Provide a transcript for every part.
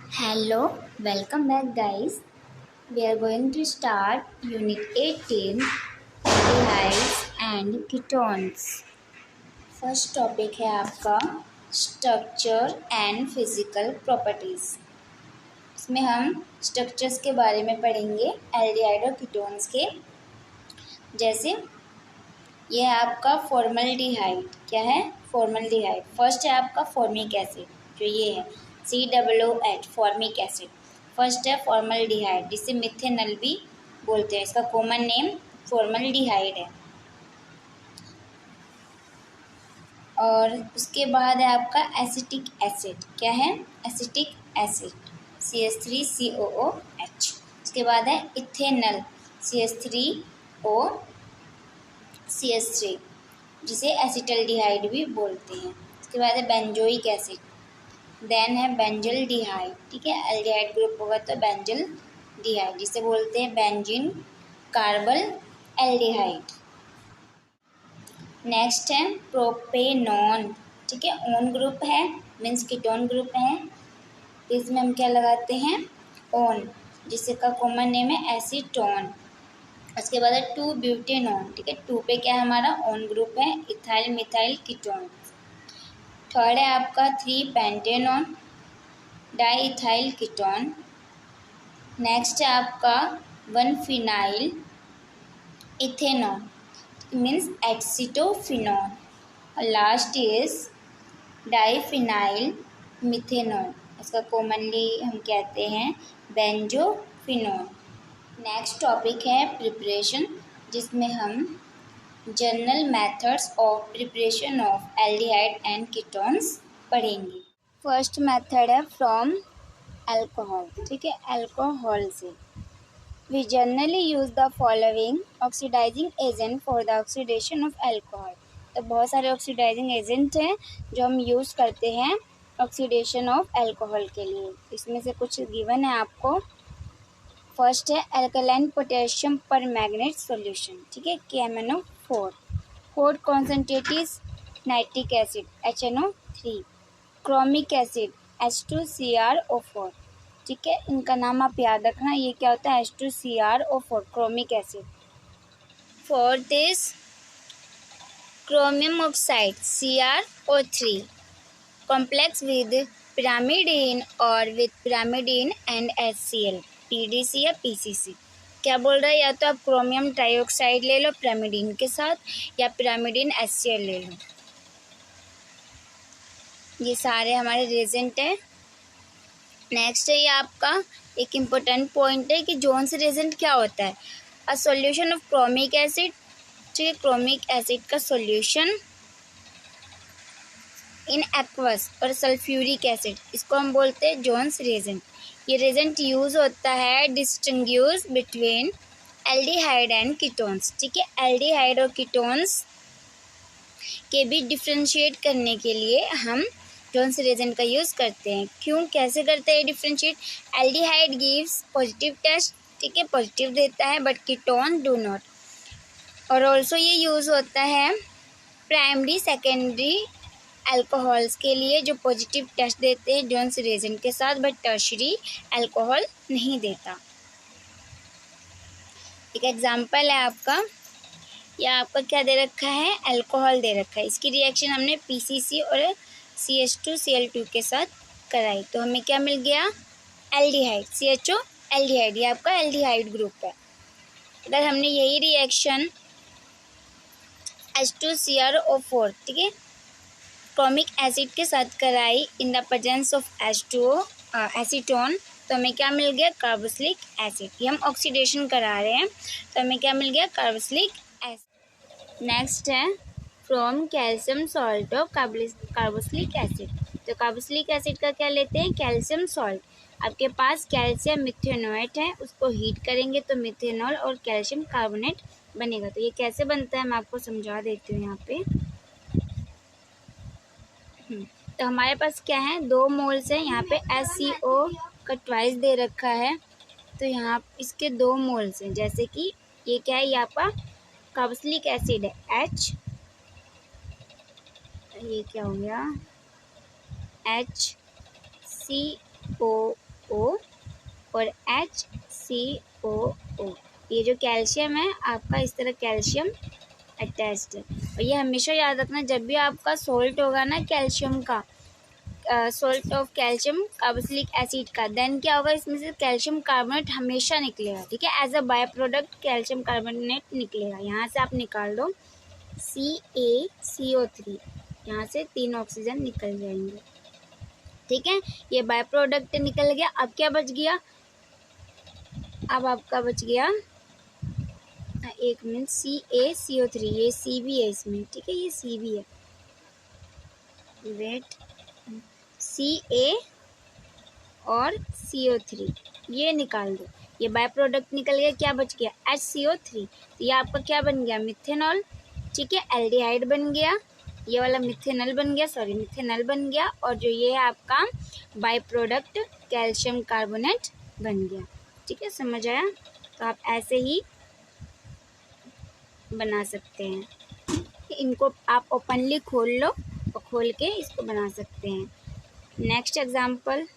Hello, welcome back, guys. We are going to start Unit 18 Aldehydes and Ketones. First topic है आपका structure and physical properties. इसमें हम structures के बारे में पढ़ेंगे एल्डिहाइड और कीटोन्स के। जैसे ये है आपका फॉर्मल्डिहाइड। क्या है? फॉर्मल्डिहाइड। फर्स्ट है आपका फॉर्मिक एसिड, जो ये है COOH, फॉर्मिक एसिड। फर्स्ट है फॉर्मल्डिहाइड, जिसे मिथेनल भी बोलते हैं। इसका कॉमन नेम फॉर्मल्डिहाइड है। और उसके बाद है आपका एसिटिक एसिड। क्या है? Acetic acid CH3COOH। उसके बाद है इथेनल CH3OCH3, जिसे एसिटल्डिहाइड भी बोलते हैं। उसके बाद है बेंजोइक एसिड। देन है बेंजल्डिहाइड। ठीक है, एल्डिहाइड ग्रुप होगा तो बेंजल्डिहाइड, जिसे बोलते हैं बेंजीन कार्बल एल्डिहाइड। नेक्स्ट है प्रोपेनॉन। ठीक है, ओन ग्रुप है, मीन्स कीटोन ग्रुप है। इसमें हम क्या लगाते हैं? ओन, जिसका कॉमन नेम है एसीटोन। उसके बाद है 2-ब्यूटेनॉन। ठीक है, 2 पे क्या है हमारा? ओन ग्रुप है, इथाइल मिथाइल कीटोन। थर्ड है आपका 3-पेंटेनॉन, डाईइथाइल कीटोन। नेक्स्ट है आपका 1-फिनाइल इथेनॉन, मीन्स एसिटोफिनॉन। और लास्ट इज डाईफिनाइल मिथेनॉन। इसका कॉमनली हम कहते हैं बेंजोफिनॉन। नेक्स्ट टॉपिक है प्रिपरेशन, जिसमें हम general methods of preparation of aldehyde and ketones पढ़ेंगे। फर्स्ट मेथड है फ्रॉम अल्कोहल। ठीक है, अल्कोहल से we generally use the following oxidising agent for the oxidation of alcohol. तो बहुत सारे ऑक्सीडाइजिंग एजेंट हैं जो हम यूज़ करते हैं ऑक्सीडेशन ऑफ अल्कोहल के लिए। इसमें से कुछ गिवन है आपको। फर्स्ट है अल्कलाइन पोटेशियम पर मैग्नेट सॉल्यूशन। ठीक है, KMnO4। Fourth concentrate is nitric acid HNO3। Chromic acid H2CrO4। ठीक है, इनका नाम आप याद रखना। ये क्या होता है? H2CrO4, chromic acid. Fourth is chromium oxide CrO3, complex with pyrimidine और with pyrimidine and HCl, PDC या PCC। क्या बोल रहा है? या तो आप क्रोमियम ट्राइऑक्साइड ले लो pyrimidine के साथ, या pyrimidine HCl ले लो। ये सारे हमारे रेजेंट हैं। नेक्स्ट है ये आपका एक इम्पोर्टेंट पॉइंट है कि जोन्स रेजेंट क्या होता है? A solution of chromic acid. ठीक है, क्रोमिक एसिड का सॉल्यूशन इन एक्वस और सल्फ्यूरिक एसिड, इसको हम बोलते हैं जोन्स रेजेंट। ये रेजेंट यूज होता है distinguish between aldehyde and ketones. ठीक है, एल्डिहाइड और कीटोन्स के बीच डिफ्रेंशिएट करने के लिए हम जोन्स रेजेंट का यूज़ करते हैं। क्यों, कैसे करते हैं differentiate? Aldehyde gives positive test. ठीक है, पॉजिटिव देता है, बट कीटोन डू नॉट। और ऑल्सो ये यूज़ होता है प्राइमरी सेकेंडरी अल्कोहल्स के लिए, जो पॉजिटिव टेस्ट देते हैं जोन्स रेजेंट के साथ, बट टर्शरी अल्कोहल नहीं देता। एक एग्जांपल है आपका, या आपका क्या दे रखा है? अल्कोहल दे रखा है। इसकी रिएक्शन हमने PCC और CH2Cl2 के साथ कराई, तो हमें क्या मिल गया? Aldehyde, CHO aldehyde. ये आपका एल्डिहाइड ग्रुप है। अगर हमने यही रिएक्शन H2CrO4, ठीक है, क्रोमिक एसिड के साथ कराई in the presence of H2O acetone, तो हमें क्या मिल गया? Carboxylic acid. ये हम ऑक्सीडेशन करा रहे हैं, तो हमें क्या मिल गया? Carboxylic acid. नेक्स्ट है फ्रॉम कैल्शियम सॉल्ट और कार्बोक्सिलिक एसिड। तो कार्बोक्सिलिक एसिड का क्या लेते हैं? Calcium salt. आपके पास कैल्शियम मिथेनोएट है, उसको हीट करेंगे तो मिथेनॉल और कैल्शियम कार्बोनेट बनेगा। तो ये कैसे बनता है मैं आपको समझा देती हूँ यहाँ पे। तो हमारे पास क्या है? 2 मोल्स है। यहाँ पे HCO का ट्वाइस दे रखा है, तो यहाँ इसके 2 मोल्स हैं। जैसे कि ये क्या है? ये आपका कार्बोक्सिलिक एसिड है H, ये क्या हो गया? HCO HO और HCOO। ये जो कैल्शियम है आपका, इस तरह कैल्शियम अटैच्ड है। और ये हमेशा याद रखना, जब भी आपका सोल्ट होगा ना कैल्शियम का, salt of calcium carboxylic acid का, देन क्या होगा, इसमें से कैल्शियम कार्बोनेट हमेशा निकलेगा। ठीक है, as a by product calcium carbonate निकलेगा। यहाँ से आप निकाल दो CaCO3, यहाँ से 3 ऑक्सीजन निकल जाएंगे। ठीक है, ये बाय प्रोडक्ट निकल गया। अब क्या बच गया, अब आपका बच गया एक मिनट, CaCO3, ये C भी है इसमें। ठीक है, ये C भी है, वेट, Ca और CO3 ये निकाल दो। ये बाय प्रोडक्ट निकल गया, क्या बच गया, HCO3। तो ये आपका क्या बन गया, मिथेनॉल। ठीक है, एल्डिहाइड बन गया, ये वाला मिथेनॉल बन गया, सॉरी मिथेनॉल बन गया। और जो ये है आपका बाय प्रोडक्ट कैल्शियम कार्बोनेट बन गया। ठीक है, समझ आया। तो आप ऐसे ही बना सकते हैं, इनको आप ओपनली खोल लो और खोल के इसको बना सकते हैं। नेक्स्ट एग्जाम्पल,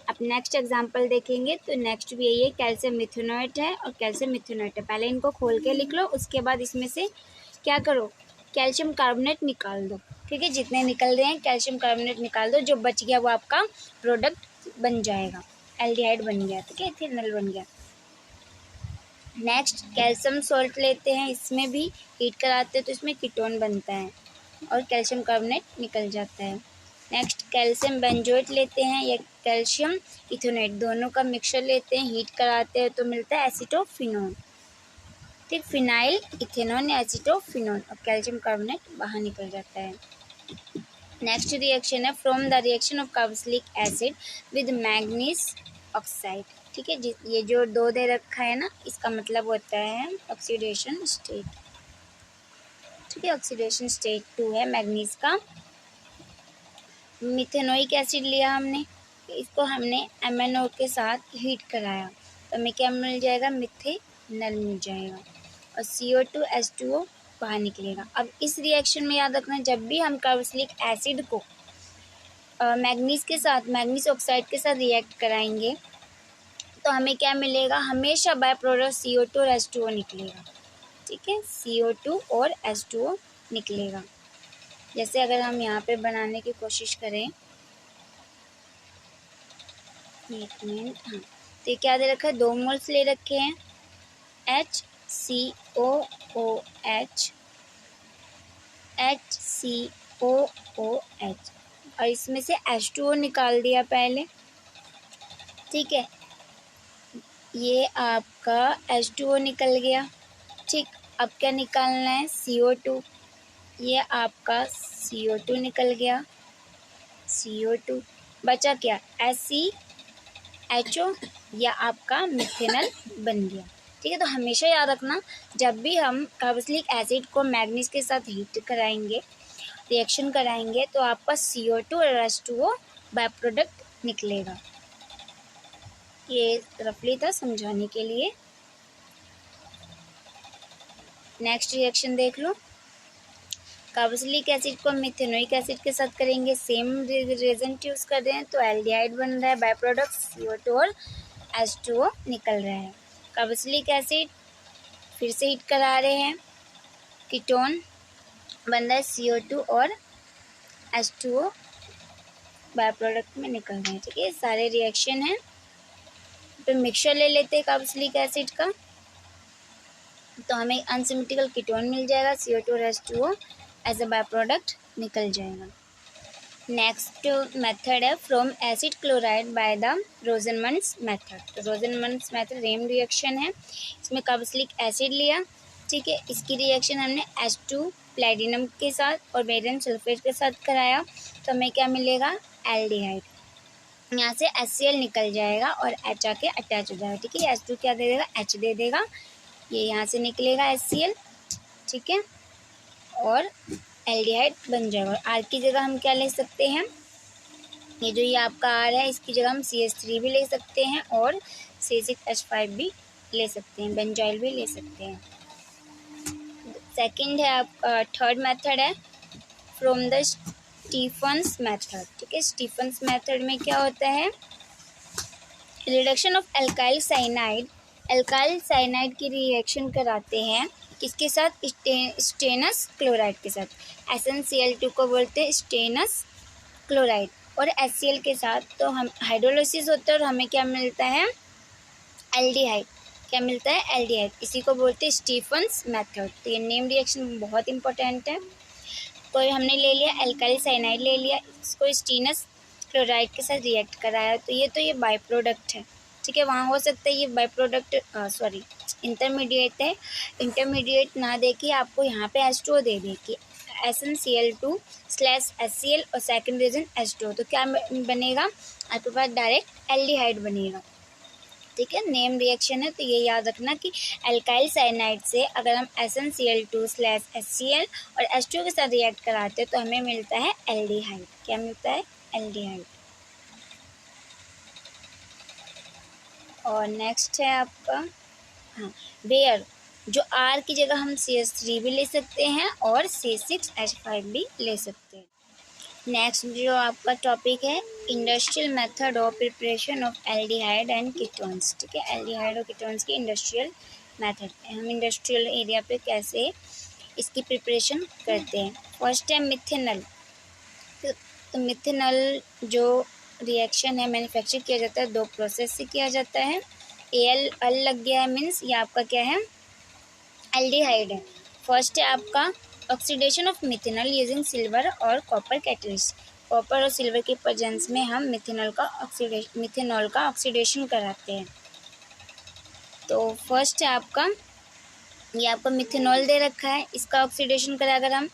अब नेक्स्ट एग्जाम्पल देखेंगे तो नेक्स्ट भी यही है, कैल्शियम मिथेनोएट है और कैल्शियम मिथेनोएट है। पहले इनको खोल के लिख लो, उसके बाद इसमें से क्या करो, कैल्शियम कार्बोनेट निकाल दो। ठीक है, जितने निकल रहे हैं कैल्शियम कार्बोनेट निकाल दो, जो बच गया वो आपका प्रोडक्ट बन जाएगा, एल्डिहाइड बन गया। ठीक है, इथेनॉल बन गया। नेक्स्ट कैल्शियम सॉल्ट लेते हैं, इसमें भी हीट कराते हैं तो इसमें कीटोन बनता है और कैल्शियम कार्बोनेट निकल जाता है। नेक्स्ट कैल्शियम बेंजोएट लेते हैं या कैल्शियम इथोनेट, दोनों का मिक्सचर लेते हैं, हीट कराते हैं तो मिलता है एसीटोफिनोन। ठीक, फिनाइल इथेनॉन या एसीटोफिनोन, और कैल्शियम कार्बोनेट बाहर निकल जाता है। नेक्स्ट रिएक्शन है from the reaction of carboxylic acid with manganese oxide. ठीक है, ये जो 2 दे रखा है ना, इसका मतलब होता है ऑक्सीडेशन स्टेट। ठीक है, ऑक्सीडेशन स्टेट 2 है मैग्नीज का। मिथेनोइक एसिड लिया हमने, इसको हमने MnO के साथ हीट कराया तो हमें क्या मिल जाएगा, मिथेनॉल मिल जाएगा और CO2 H2O बाहर निकलेगा। अब इस रिएक्शन में याद रखना, जब भी हम कार्बोक्सिलिक एसिड को मैग्नीज के साथ, मैग्नीज ऑक्साइड के साथ रिएक्ट कराएंगे तो हमें क्या मिलेगा, हमेशा बाय प्रोडक्ट CO2 और H2O निकलेगा। ठीक है, CO2 और H2O निकलेगा। जैसे अगर हम यहाँ पे बनाने की कोशिश करें, एक मिनट, हाँ, तो ये क्या दे रखा है, 2 मोल्स ले रखे हैं HCOOH HCOOH और इसमें से H2O निकाल दिया पहले। ठीक है, ये आपका H2O निकल गया। ठीक, अब क्या निकालना है, CO2, ये आपका CO2 निकल गया, CO2 बचा क्या, HCHO या आपका मिथेनॉल बन गया। ठीक है, तो हमेशा याद रखना, जब भी हम कार्बोक्सिलिक एसिड को मैग्नीज के साथ हीट कराएंगे, रिएक्शन कराएंगे, तो आपका CO2 और H2O बाय प्रोडक्ट निकलेगा। ये रफली था समझाने के लिए। नेक्स्ट रिएक्शन देख लो, कार्बोक्सिलिक एसिड को मिथेनोइक एसिड के साथ करेंगे, सेम रिएजेंट यूज कर रहे हैं तो एल्डिहाइड बन रहा है, बाय प्रोडक्ट CO2 और H2O निकल रहा है। कार्बोक्सिलिक एसिड फिर से हीट करा रहे हैं, कीटोन बन रहा है CO2 और H2O बाय प्रोडक्ट में निकल रहे हैं। ठीक है, सारे रिएक्शन हैं। तो मिक्सचर ले लेते हैं कार्बोक्सिलिक एसिड का, तो हमें अनसिमेट्रिकल कीटोन मिल जाएगा, CO2 और H2O as a by product निकल जाएगा। नेक्स्ट मेथड है from acid chloride by the Rosenmund's method. तो रोजनमंड्स मेथड रेम रिएक्शन है, इसमें कार्बोक्सिलिक एसिड लिया। ठीक है, इसकी रिएक्शन हमने H2 प्लैटिनम के साथ और बेरियम सल्फेट के साथ कराया तो हमें क्या मिलेगा, एल्डिहाइड। यहाँ से HCl निकल जाएगा और H आके अटैच हो जाएगा। ठीक है, H2 क्या दे देगा, H दे देगा, ये यहाँ से निकलेगा HCl। ठीक है, और एल्डिहाइड बन जाएगा। और R की जगह हम क्या ले सकते हैं, ये जो ये आपका R है इसकी जगह हम CH3 भी ले सकते हैं और C6H5 भी ले सकते हैं, बेंजॉइल भी ले सकते हैं। सेकंड है आपका, थर्ड मेथड है फ्रॉम द स्टीफन्स मेथड। ठीक है, स्टीफन्स मेथड में क्या होता है, reduction of alkyl cyanide, alkyl cyanide की रिएक्शन कराते हैं किसके साथ, स्टेनस क्लोराइड के साथ। SnCl2 को बोलते हैं स्टेनस क्लोराइड, और HCl के साथ तो हम हाइड्रोलिसिस होता है और हमें क्या मिलता है, एल्डिहाइड। क्या मिलता है, एल्डिहाइड। इसी को बोलते हैं स्टीफन्स मेथड। तो ये नेम रिएक्शन बहुत इंपॉर्टेंट है। कोई हमने ले लिया एल्काइल साइनाइड ले लिया, इसको स्टीनस क्लोराइड के साथ रिएक्ट कराया, तो ये बाय प्रोडक्ट है, ठीक है। वहाँ हो सकता है ये बाय प्रोडक्ट इंटरमीडिएट है, इंटरमीडिएट ना दे के आपको यहाँ पे H2O दे दे कि SnCl2/HCl और सेकंड रीजन H2O, तो क्या बनेगा आपके पास, डायरेक्ट एल्डिहाइड बनेगा, ठीक है। नेम रिएक्शन है, तो ये याद रखना कि एल्काइल साइनाइड से अगर हम SnCl2/HCl और H2O के साथ रिएक्ट कराते हैं तो हमें मिलता है एल्डिहाइड। क्या मिलता है, एल्डिहाइड। और नेक्स्ट है आपका वेयर, जो R की जगह हम CH3 भी ले सकते हैं और C6H5 भी ले सकते हैं। नेक्स्ट जो आपका टॉपिक है, industrial method of preparation of aldehyde and ketones, ठीक है। एल्डिहाइड और कीटोन्स की इंडस्ट्रियल मेथड, हम इंडस्ट्रियल एरिया पे कैसे इसकी प्रिपरेशन करते हैं। फर्स्ट है मिथेनॉल, तो मिथेनॉल जो रिएक्शन है मैन्युफैक्चर किया जाता है, दो प्रोसेस से किया जाता है। अल लग गया है मीन्स ये आपका क्या है, एल्डिहाइड है। फर्स्ट है आपका oxidation of methanol using silver और कॉपर कैटलिस्ट, कॉपर और सिल्वर के प्रेजेंस में हम मिथेनॉल का ऑक्सीडेशन कराते हैं। तो फर्स्ट है आपका, ये आपका मिथेनॉल दे रखा है, इसका ऑक्सीडेशन करा अगर हम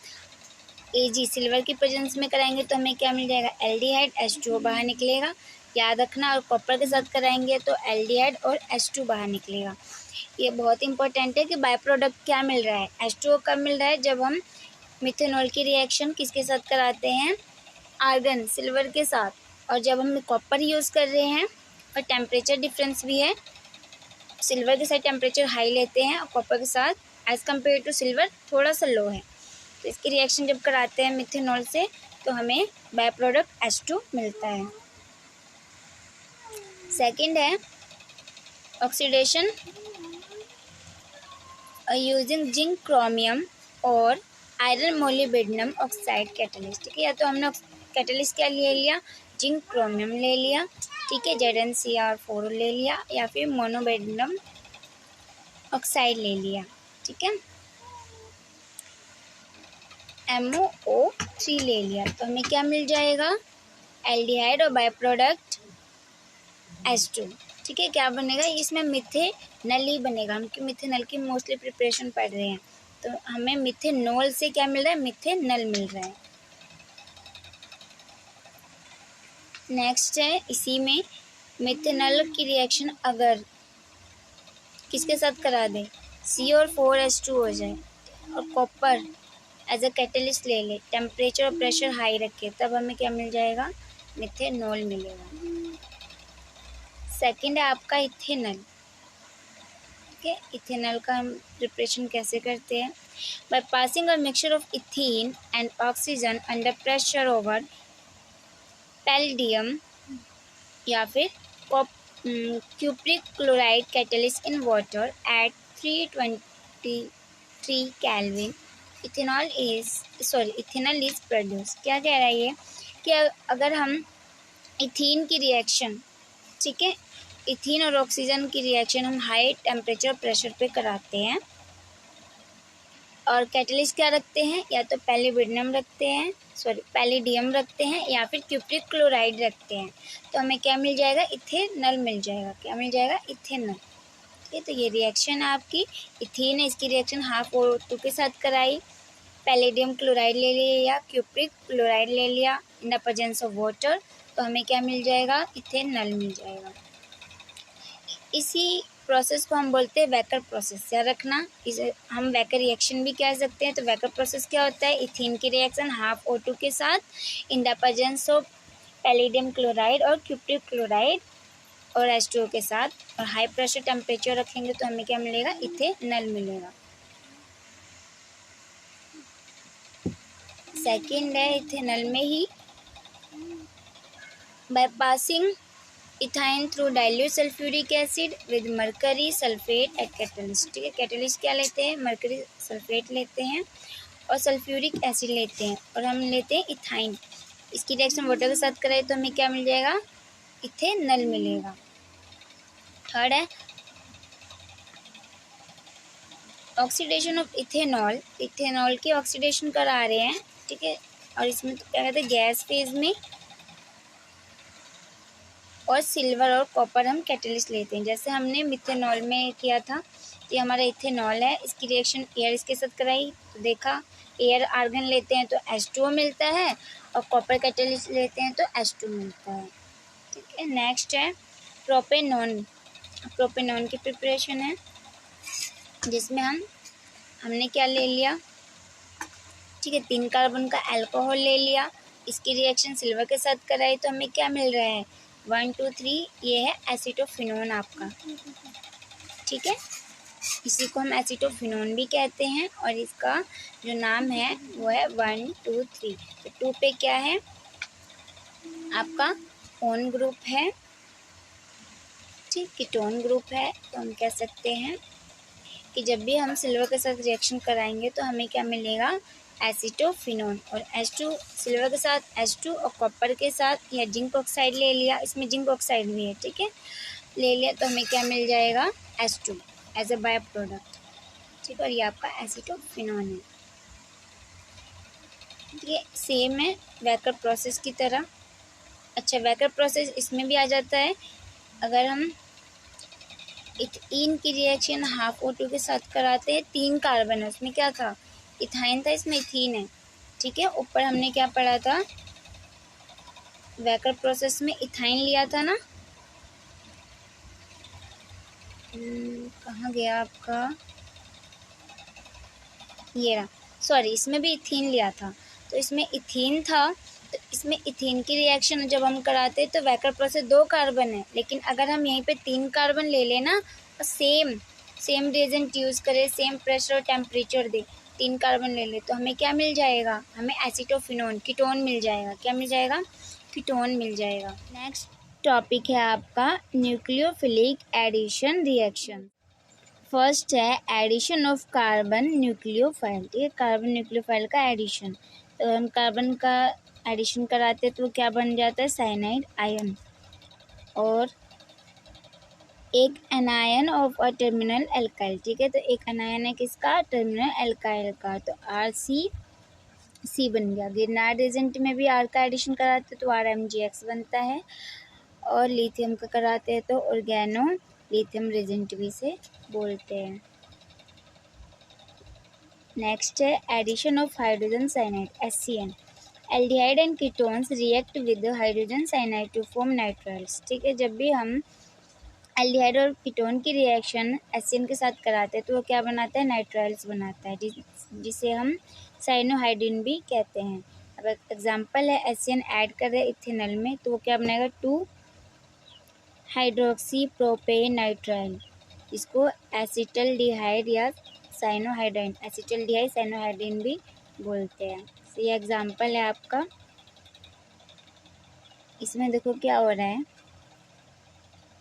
Ag सिल्वर की प्रेजेंस में कराएंगे तो हमें क्या मिल जाएगा, एल्डिहाइड, H2O बाहर निकलेगा, याद रखना। और कॉपर के साथ कराएंगे तो एल्डिहाइड और H2 बाहर निकलेगा। ये बहुत इंपॉर्टेंट है कि बाय प्रोडक्ट क्या मिल रहा है, H2O कब मिल रहा है, जब हम मिथेनॉल की रिएक्शन किसके साथ कराते हैं, आर्गन सिल्वर के साथ, और जब हम कॉपर यूज़ कर रहे हैं और टेम्परेचर डिफरेंस भी है, सिल्वर के साथ टेम्परेचर हाई लेते हैं और कॉपर के साथ एज़ कम्पेयर टू सिल्वर थोड़ा सा लो है, तो इसकी रिएक्शन जब कराते हैं मिथेनॉल से तो हमें बाय प्रोडक्ट H2 मिलता है। सेकंड है ऑक्सीडेशन यूजिंग जिंक क्रोमियम और आयरन मोलिब्डेनम ऑक्साइड कैटलिस्ट, ठीक है। या तो हमने कैटलिस्ट क्या ले लिया, जिंक क्रोमियम ले लिया, ठीक है, ZnCr4 ले लिया, या फिर मोनोबेडनम ऑक्साइड ले लिया, ठीक है, MOO3 ले लिया, तो हमें क्या मिल जाएगा, एल्डिहाइड और बाय प्रोडक्ट H2, ठीक है। क्या बनेगा, इसमें मिथेनॉल ही बनेगा, हम मिथेनॉल की मोस्टली प्रिपरेशन पढ़ रहे हैं, तो हमें मिथेनॉल से क्या मिल रहा है, मिथेनॉल मिल रहा है। नेक्स्ट है इसी में मिथेनॉल की रिएक्शन अगर किसके साथ करा दें, CH4H2 हो जाए और कॉपर एज अ कैटलिस्ट ले ले, टेम्परेचर और प्रेशर हाई रखे, तब हमें क्या मिल जाएगा, मिथेनॉल मिलेगा। सेकंड है आपका इथेनॉल, ठीक है। इथेनॉल का हम प्रिपरेशन कैसे करते हैं, by passing a mixture of ethene and oxygen under pressure over palladium या फिर cupric chloride catalyst in water at 323 kelvin, ethanol is produce. क्या कह रहा है ये कि अगर हम इथीन की रिएक्शन, ठीक है, इथीन और ऑक्सीजन की रिएक्शन हम हाई टेम्परेचर प्रेशर पे कराते हैं और कैटलिस्ट क्या रखते हैं, या तो पैलेडियम रखते हैं या फिर क्यूप्रिक क्लोराइड रखते हैं, तो हमें क्या मिल जाएगा, इथेनॉल मिल जाएगा। क्या मिल जाएगा, इथेनॉल, ठीक है। तो ये रिएक्शन है आपकी, इथीन है, इसकी रिएक्शन HO2 के साथ कराई, पैलेडियम क्लोराइड ले लिया या क्यूप्रिक क्लोराइड ले लिया in the presence of water, तो हमें क्या मिल जाएगा, इथेनॉल मिल जाएगा। इसी प्रोसेस को हम बोलते हैं वैकर प्रोसेस, याद रखना। इसे हम वैकर रिएक्शन भी कह सकते हैं। तो वैकर प्रोसेस क्या होता है, इथीन की रिएक्शन HO2 के साथ in the presence of palladium chloride और क्यूप्रिक क्लोराइड और H2O के साथ, और हाई प्रेशर टेम्परेचर रखेंगे तो हमें क्या मिलेगा, इथेनॉल मिलेगा। सेकेंड है इथेनॉल में ही by passing ethyne through dilute sulphuric acid with mercury sulphate at catalyst. ठीक है, कैटलिस्ट क्या लेते हैं, मरकरी सल्फेट लेते हैं और सल्फ्यूरिक एसिड लेते हैं और हम लेते हैं इथाइन। इसकी रिएक्शन वाटर के साथ कराए तो हमें क्या मिल जाएगा, इथेनॉल मिलेगा। थर्ड है ऑक्सीडेशन ऑफ इथेनॉल। इथेनॉल की ऑक्सीडेशन करा रहे हैं, ठीक है, और इसमें तो क्या कहते हैं गैस फेज में, और सिल्वर और कॉपर हम कैटलिस्ट लेते हैं। जैसे हमने मिथेनॉल में किया था, ये हमारा इथेनॉल है, इसकी रिएक्शन एयर इसके साथ कराई तो देखा एयर आर्गन लेते हैं तो H2O मिलता है और कॉपर कैटलिस्ट लेते हैं तो H2 मिलता है। ठीक है, नेक्स्ट है प्रोपेनॉन। प्रोपेनॉन की प्रिपरेशन है जिसमें हमने क्या ले लिया, ठीक है, 3 कार्बन का अल्कोहल ले लिया, इसकी रिएक्शन सिल्वर के साथ कराई तो हमें क्या मिल रहा है 1 2 3, ये है एसीटोफिनोन आपका। ठीक है, इसी को हम एसीटोफिनोन भी कहते हैं और इसका जो नाम है वो है 1 2 3। तो 2 पे क्या है आपका ओन ग्रुप है, ठीक, कीटोन ग्रुप है, तो हम कह सकते हैं कि जब भी हम सिल्वर के साथ रिएक्शन कराएंगे तो हमें क्या मिलेगा एसीटोफिनोन। और H2 सिल्वर के साथ H2 और कॉपर के साथ या जिंक ऑक्साइड ले लिया, इसमें जिंक ऑक्साइड भी है, ठीक है, ले लिया तो हमें क्या मिल जाएगा H2 as a by product. ठीक है, और ये आपका एसीटोफिनोन है। ये सेम है वैकर प्रोसेस की तरह। अच्छा, वैकर प्रोसेस इसमें भी आ जाता है, अगर हम इथीन की रिएक्शन हाफ O2 के साथ कराते हैं, 3 कार्बन है उसमें, क्या था इथाइन था, इसमें इथीन है। ठीक है, ऊपर हमने क्या पढ़ा था वैकर प्रोसेस में इथाइन लिया था ना, कहाँ गया आपका, ये रहा, सॉरी, इसमें भी इथीन लिया था, तो इसमें इथीन था, तो इसमें इथीन की रिएक्शन जब हम कराते तो वैकर प्रोसेस 2 कार्बन है, लेकिन अगर हम यहीं पे 3 कार्बन ले लेना और सेम रिएजेंट यूज़ करें, सेम प्रेशर और टेम्परेचर दे, 3 कार्बन ले ले तो हमें क्या मिल जाएगा, हमें एसीटोफिनोन कीटोन मिल जाएगा। क्या मिल जाएगा, कीटोन मिल जाएगा। नेक्स्ट टॉपिक है आपका न्यूक्लियोफिलिक एडिशन रिएक्शन। फर्स्ट है एडिशन ऑफ कार्बन न्यूक्लियोफाइल। ठीक है, कार्बन न्यूक्लियोफाइल का एडिशन, तो हम कार्बन का एडिशन कराते हैं तो क्या बन जाता है साइनाइड आयन, और एक anion of a terminal alkyl. ठीक है, तो एक एनायन है किसका, टर्मिनल एल्काइल का, तो RC बन गया। गिरनार्ड एजेंट में भी R का एडिशन कराते तो RMgX बनता है, और लिथियम का कराते हैं तो ऑर्गेनो लिथियम रेजेंट भी से बोलते हैं। नेक्स्ट है addition of hydrogen cyanide HCN। Aldehyde and ketones react with hydrogen cyanide to form nitriles. ठीक है, जब भी हम एल्डिहाइड और कीटोन की रिएक्शन HCN के साथ कराते हैं तो वो क्या बनाता है, नाइट्राइल्स बनाता है, जिसे हम साइनोहाइड्रिन भी कहते हैं। अब एग्जांपल है HCN ऐड कर रहे हैं इथेनॉल में तो वो क्या बनाएगा 2 हाइड्रोक्सी प्रोपेन नाइट्राइल, इसको एसिटल्डिहाइड या साइनोहाइड्रिन, एसिटल्डिहाइड साइनोहाइड्रिन भी बोलते हैं। तो ये एग्जांपल है आपका। इसमें देखो क्या हो रहा है,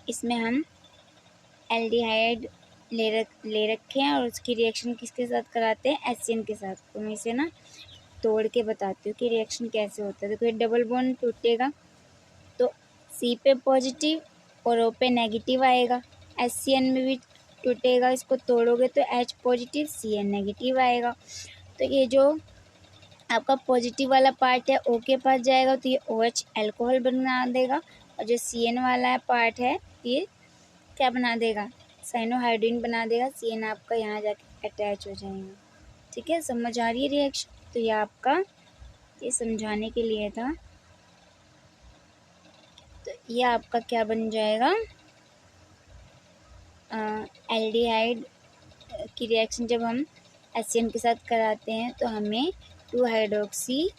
इसमें हम एल्डिहाइड ले रखे हैं और उसकी रिएक्शन किसके साथ कराते हैं HCN के साथ। तो मैं इसे ना तोड़ के बताती हूँ कि रिएक्शन कैसे होता है। देखो ये डबल बॉन्ड टूटेगा तो C पे पॉजिटिव और O पे नेगेटिव आएगा, HCN में भी टूटेगा, इसको तोड़ोगे तो H पॉजिटिव CN नेगेटिव आएगा। तो ये जो आपका पॉजिटिव वाला पार्ट है O के पास जाएगा तो ये OH अल्कोहल बना देगा, और जो CN वाला पार्ट है ये क्या बना देगा, साइनोहाइड्रिन बना देगा। CN आपका यहाँ जाके अटैच हो जाएगा। ठीक है, समझ आ रही है रिएक्शन। तो ये आपका ये समझाने के लिए था। तो ये आपका क्या बन जाएगा, एल्डिहाइड की रिएक्शन जब हम HCN के साथ कराते हैं तो हमें 2 हाइड्रोक्सी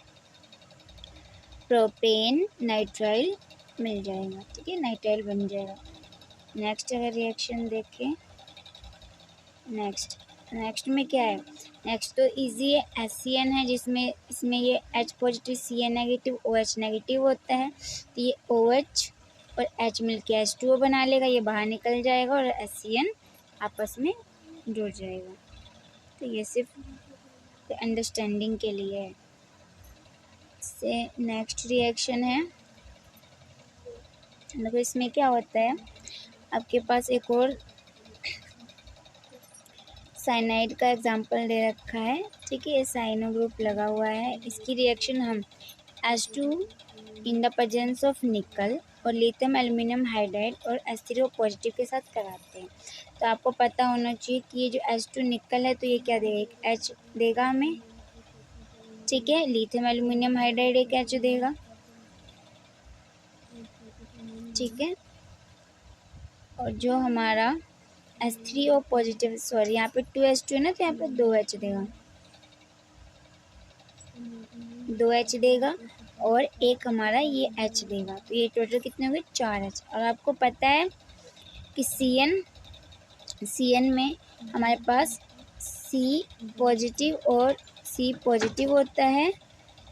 प्रोपेन नाइट्राइल मिल जाएगा। ठीक है, नाइट्राइल बन जाएगा। नेक्स्ट अगर रिएक्शन देखें, नेक्स्ट में क्या है, नेक्स्ट तो इजी है, HCN है जिसमें इसमें ये H positive CN negative OH negative होता है, तो ये OH और H मिलके H2O बना लेगा, ये बाहर निकल जाएगा और HCN आपस में जुड़ जाएगा। तो ये सिर्फ अंडरस्टैंडिंग के लिए है। इससे नेक्स्ट रिएक्शन है, देखो इसमें क्या होता है, आपके पास एक और साइनाइड का एग्जांपल दे रखा है, ठीक है। ये साइनो ग्रुप लगा हुआ है, इसकी रिएक्शन हम H2 in the presence of निकल और लिथियम एल्यूमिनियम हाइड्राइड और H3O पॉजिटिव के साथ कराते हैं। तो आपको पता होना चाहिए कि ये जो H2 निकल है तो ये क्या देगा, एक H देगा हमें, ठीक है। लिथियम एल्यूमिनियम हाइड्राइड एक H देगा, ठीक है। और जो हमारा H3O पॉजिटिव, सॉरी यहाँ पे 2H2 है ना, तो यहाँ पे 2H देगा, 2H देगा और एक हमारा ये H देगा। तो ये टोटल कितने हो गए, 4H। और आपको पता है कि CN में हमारे पास C पॉजिटिव और C पॉजिटिव होता है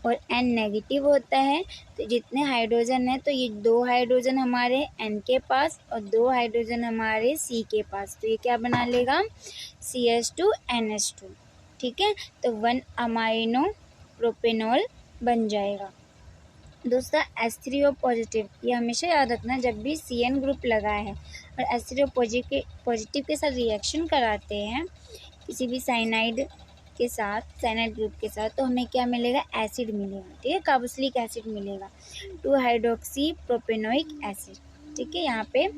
और N नेगेटिव होता है। तो जितने हाइड्रोजन है, तो ये 2 हाइड्रोजन हमारे N के पास और 2 हाइड्रोजन हमारे C के पास, तो ये क्या बना लेगा, CH2NH2, ठीक है। तो 1 अमाइनो प्रोपेनॉल बन जाएगा। दूसरा H3O पॉजिटिव, ये हमेशा याद रखना, जब भी CN ग्रुप लगा है और H3O पॉजिटिव के साथ रिएक्शन कराते हैं किसी भी साइनाइड के साथ, साइनाइड ग्रुप के साथ, तो हमें क्या मिलेगा, एसिड मिलेगा, ठीक है, कार्बोक्सिलिक एसिड मिलेगा, 2 हाइड्रोक्सी प्रोपेनोइक एसिड, ठीक है। यहाँ पे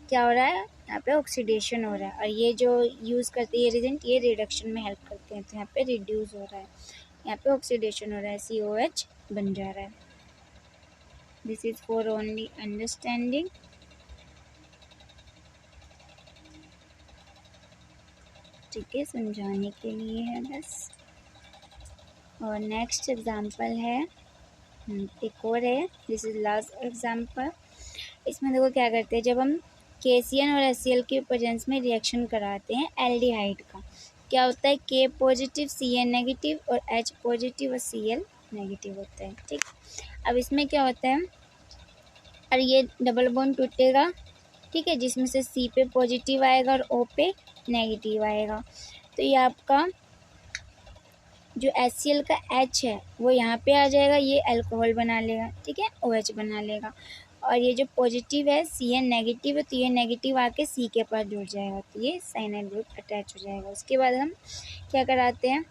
क्या हो रहा है, यहाँ पे ऑक्सीडेशन हो रहा है और ये जो यूज़ करते हैं ये रिजेंट, ये रिडक्शन में हेल्प करते हैं, तो यहाँ पे रिड्यूस हो रहा है, यहाँ पे ऑक्सीडेशन हो रहा है, COH बन जा रहा है। This is for only understanding. ठीक है, समझाने के लिए है बस। और नेक्स्ट एग्जांपल है, एक और है, दिस इज लास्ट एग्जांपल। इसमें देखो क्या करते हैं, जब हम KCN और HCl के प्रेजेंस में रिएक्शन कराते हैं एल्डिहाइड का, क्या होता है, K पॉजिटिव CN नेगेटिव और H पॉजिटिव और Cl नेगेटिव होता है, ठीक। अब इसमें क्या होता है, और ये डबल बॉन्ड टूटेगा, ठीक है, जिसमें से C पे पॉजिटिव आएगा और O पे नेगेटिव आएगा। तो ये आपका जो HCl का H है वो यहाँ पे आ जाएगा, ये अल्कोहल बना लेगा, ठीक है, OH बना लेगा। और ये जो पॉजिटिव है CN नेगेटिव है, तो ये नेगेटिव आके C के पास जुड़ जाएगा, तो ये साइनाइड ग्रुप अटैच हो जाएगा। उसके बाद हम क्या कराते हैं,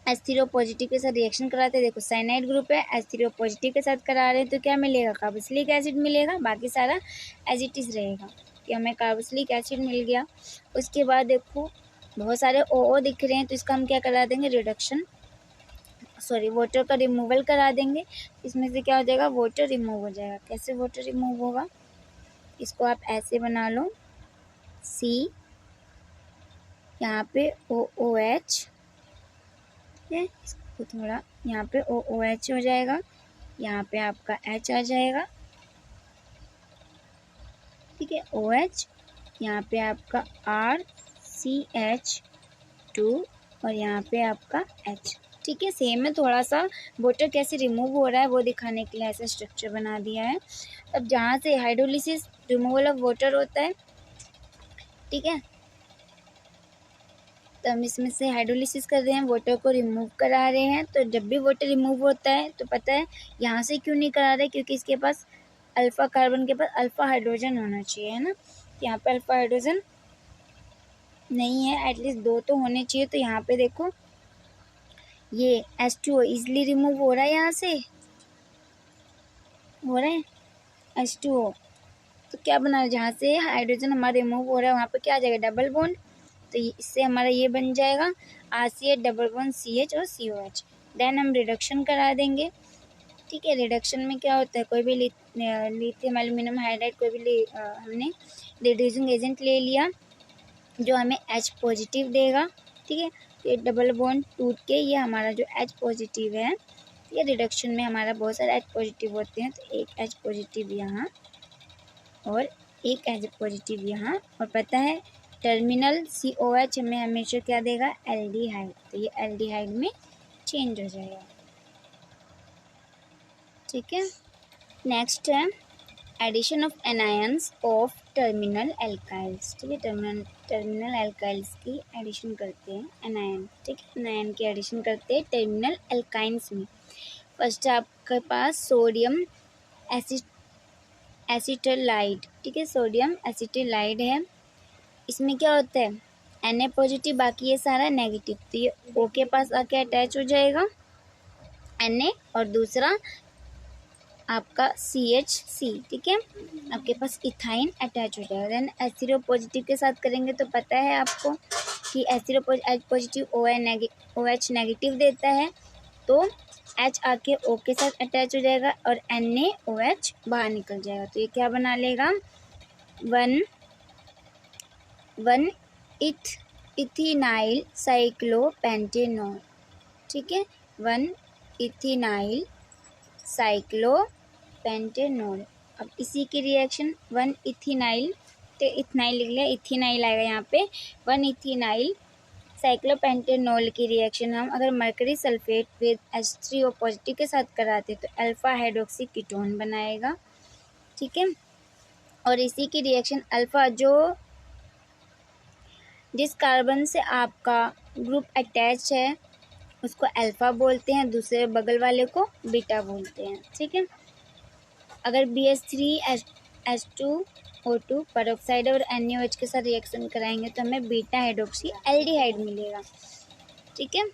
H3O पॉजिटिव के साथ रिएक्शन कराते हैं। देखो साइनाइड ग्रुप है, H3O पॉजिटिव के साथ करा रहे हैं, तो क्या मिलेगा, कार्बोक्सिलिक एसिड मिलेगा, बाकी सारा एज इट इज़ रहेगा, कि हमें कार्बोक्सिलिक एसिड मिल गया। उसके बाद देखो बहुत सारे OO दिख रहे हैं, तो इसका हम क्या करा देंगे, रिडक्शन, सॉरी वाटर का रिमूवल करा देंगे। इसमें से क्या हो जाएगा, वाटर रिमूव हो जाएगा। कैसे वाटर रिमूव होगा, इसको आप ऐसे बना लो, C यहाँ पे OOH है, इसको थोड़ा यहाँ पे OOH हो जाएगा, यहाँ पे आपका H आ जाएगा, ठीक है, OH, यहाँ पे आपका RCH2 और यहाँ पे आपका H, ठीक है। सेम है, थोड़ा सा वाटर कैसे रिमूव हो रहा है वो दिखाने के लिए ऐसा स्ट्रक्चर बना दिया है। अब जहाँ से हाइड्रोलिसिस रिमूवल ऑफ वाटर होता है, ठीक है, तो हम इसमें से हाइड्रोलिसिस कर रहे हैं, वाटर को रिमूव करा रहे हैं। तो जब भी वाटर रिमूव होता है तो पता है यहाँ से क्यों नहीं करा रहे, क्योंकि इसके पास अल्फा कार्बन के पास अल्फा हाइड्रोजन होना चाहिए, है ना। तो यहाँ पे अल्फा हाइड्रोजन नहीं है, एटलीस्ट 2 तो होने चाहिए। तो यहाँ पे देखो ये H2O इजिली रिमूव हो रहा है, यहाँ से हो रहा है H2O, तो क्या बना है, जहाँ से हाइड्रोजन हमारा रिमूव हो रहा है वहाँ पे क्या आ जाएगा, डबल बॉन्ड। तो इससे हमारा ये बन जाएगा RCH डबल बॉन्ड CH और COH। देन हम रिडक्शन करा देंगे, ठीक है। रिडक्शन में क्या होता है, कोई भी लिथियम एल्यूमिनियम हाइड्राइड, कोई भी हमने रिड्यूसिंग एजेंट ले लिया जो हमें H पॉजिटिव देगा, ठीक है। ये डबल बॉन्ड टूट के ये हमारा जो H पॉजिटिव है, ये रिडक्शन में हमारा बहुत सारे H पॉजिटिव होते हैं, तो एक H पॉजिटिव यहाँ और एक H पॉजिटिव यहाँ, और पता है टर्मिनल COH हमें हमेशा क्या देगा, एल्डिहाइड, तो ये एल्डिहाइड में चेंज हो जाएगा, ठीक है। नेक्स्ट है addition of anions of terminal alkyls, ठीक है, टर्मिनल एल्काइल्स की एडिशन करते हैं एनायन, ठीक है, एनायन की एडिशन करते हैं टर्मिनल एल्काइंस में। फर्स्ट है आपके पास सोडियम एसिटलाइड, ठीक है, सोडियम एसिटलाइड है। इसमें क्या होता है, Na पॉजिटिव, बाकी ये सारा नेगेटिव, तो ये O के पास आके अटैच हो जाएगा Na, और दूसरा आपका CH3, ठीक है, आपके पास इथाइन अटैच हो जाएगा। देन एसिडो पॉजिटिव के साथ करेंगे तो पता है आपको कि एसिडो पॉजिटिव OH नेगेटिव देता है, तो H आके O के साथ अटैच हो जाएगा और NaOH बाहर निकल जाएगा, तो ये क्या बना लेगा, वन इथिनाइल साइक्लोपेंटेनॉल, ठीक है, 1 इथिनाइल साइक्लोपेंटेनॉल। अब इसी की रिएक्शन 1 इथिनाइल, तो इथनाइल लिख लिया, इथिनाइल आएगा यहाँ पे, 1 इथिनाइल साइक्लोपेंटेनॉल की रिएक्शन हम अगर mercury sulphate with H3O positive के साथ कराते तो अल्फा हाइड्रोक्सी कीटोन बनाएगा, ठीक है। और इसी की रिएक्शन अल्फा, जो जिस कार्बन से आपका ग्रुप अटैच है उसको अल्फा बोलते हैं, दूसरे बगल वाले को बीटा बोलते हैं, ठीक है। अगर BH3H2O2 पेरोक्साइड और NaOH के साथ रिएक्शन कराएंगे तो हमें बीटा हाइड्रोक्सी एल्डिहाइड मिलेगा, ठीक है।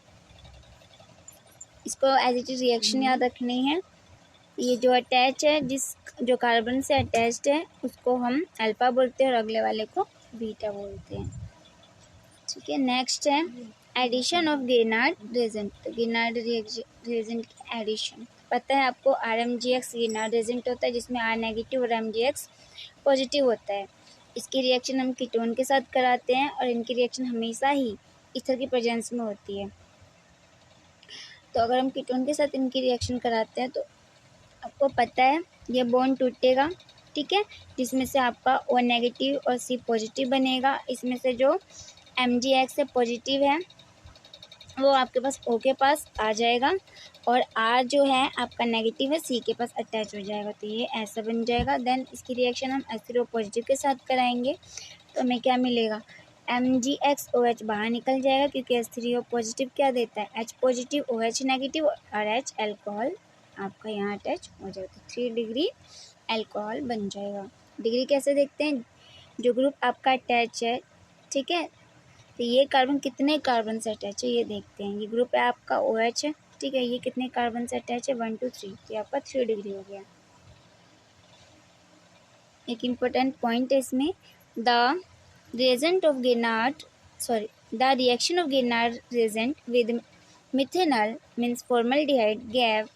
इसको एज इट इज रिएक्शन याद रखनी है। ये जो अटैच है, जो कार्बन से अटैच्ड है उसको हम अल्फा बोलते हैं और अगले वाले को बीटा बोलते हैं, ठीक है। नेक्स्ट है एडिशन ऑफ गिरनार्ड रेजेंट, तो गिरनार्ड रेजेंट की एडिशन पता है आपको, RMgX गिरनार्ड रेजेंट होता है जिसमें R नेगेटिव और MgX पॉजिटिव होता है। इसकी रिएक्शन हम कीटोन के साथ कराते हैं और इनकी रिएक्शन हमेशा ही ईथर की प्रेजेंस में होती है। तो अगर हम कीटोन के साथ इनकी रिएक्शन कराते हैं तो आपको पता है ये बॉन्ड टूटेगा, ठीक है, जिसमें से आपका O नेगेटिव और C पॉजिटिव बनेगा। इसमें से जो MgX है पॉजिटिव है वो आपके पास O के पास आ जाएगा और R जो है आपका नेगेटिव है C के पास अटैच हो जाएगा, तो ये ऐसा बन जाएगा। देन इसकी रिएक्शन हम H3O पॉजिटिव के साथ कराएंगे तो हमें क्या मिलेगा, MgXOH बाहर निकल जाएगा क्योंकि H3O पॉजिटिव क्या देता है, H पॉजिटिव OH नेगेटिव और H अल्कोहल आपका यहाँ अटैच हो जाएगा, तो 3 डिग्री अल्कोहल बन जाएगा। डिग्री कैसे देखते हैं, जो ग्रुप आपका अटैच है, ठीक है, तो ये कार्बन कितने कार्बन से अटैच है ये देखते हैं। ये ग्रुप है आपका OH है, ठीक है, ये कितने कार्बन से अटैच है 1 2 3, ये आपका 3 डिग्री हो गया। एक इम्पोर्टेंट पॉइंट है इसमें, the reaction of Grignard reagent with methanol means formaldehyde gave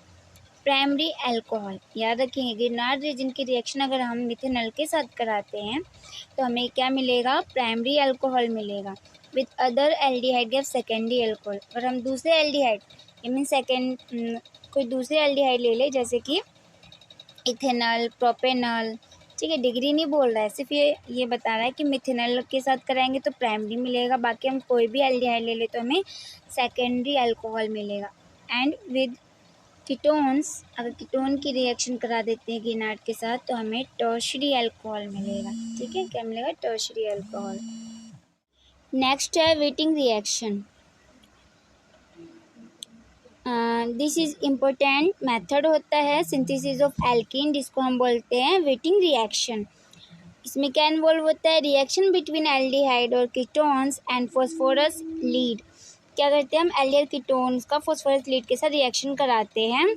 primary alcohol. याद रखेंगे, गिरनार्ड रेजेंट की रिएक्शन अगर हम मिथेनॉल के साथ कराते हैं तो हमें क्या मिलेगा, प्राइमरी अल्कोहल मिलेगा। With other aldehyde gave secondary alcohol. अगर हम दूसरे एल्डिहाइड कोई दूसरे एल्डिहाइड ले ले जैसे कि इथेनॉल, प्रोपेनॉल, ठीक है, डिग्री नहीं बोल रहा है, सिर्फ ये बता रहा है कि मिथेनॉल के साथ कराएंगे तो प्राइमरी मिलेगा, बाकी हम कोई भी एल्डिहाइड ले ले तो हमें सेकेंडरी अल्कोहल मिलेगा। एंड विद कीटोन्स, अगर कीटोन की रिएक्शन करा देते हैं गिरनार्ड के साथ तो हमें टर्शियरी अल्कोहल मिलेगा, ठीक है, क्या मिलेगा, टर्शियरी अल्कोहल। नेक्स्ट है waiting reaction. This is important method होता है सिंथेसिस ऑफ एल्कीन, जिसको हम बोलते हैं वेटिंग रिएक्शन। इसमें क्या इन्वॉल्व होता है, रिएक्शन बिटवीन एल्डिहाइड और कीटोन्स एंड फॉस्फोरस लीड। क्या करते हैं हम, एल्डिहाइड कीटोन्स का फॉस्फोरस लीड के साथ रिएक्शन कराते हैं।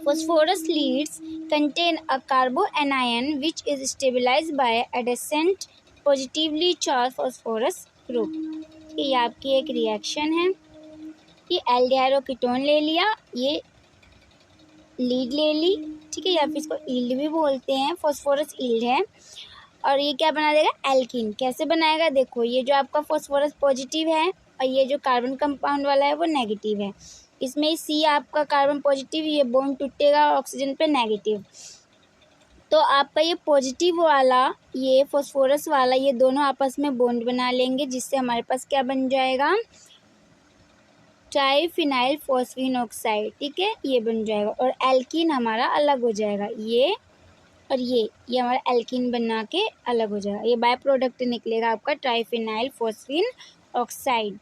Phosphorus ylides contain a carbanion which is stabilised by adjacent positively charge phosphorus group. ये आपकी एक रिएक्शन है, ये एल्डिहाइड और कीटोन ले लिया, ये लीड ले ली, ठीक है, या फिर इसको ईल्ड भी बोलते हैं, फॉस्फोरस ईल्ड है, और ये क्या बना देगा, एल्कीन। कैसे बनाएगा, देखो ये जो आपका फॉस्फोरस पॉजिटिव है और ये जो कार्बन कंपाउंड वाला है वो नेगेटिव है। इसमें C आपका कार्बन पॉजिटिव, ये बॉन्ड टूटेगा ऑक्सीजन पे नेगेटिव, तो आपका ये पॉजिटिव वाला, ये फॉस्फोरस वाला, ये दोनों आपस में बॉन्ड बना लेंगे जिससे हमारे पास क्या बन जाएगा, ट्राइफिनाइल फॉस्फीन ऑक्साइड, ठीक है, ये बन जाएगा और एल्कीन हमारा अलग हो जाएगा। ये और ये हमारा एल्कीन बना के अलग हो जाएगा। ये बाय प्रोडक्ट निकलेगा आपका triphenyl phosphine oxide.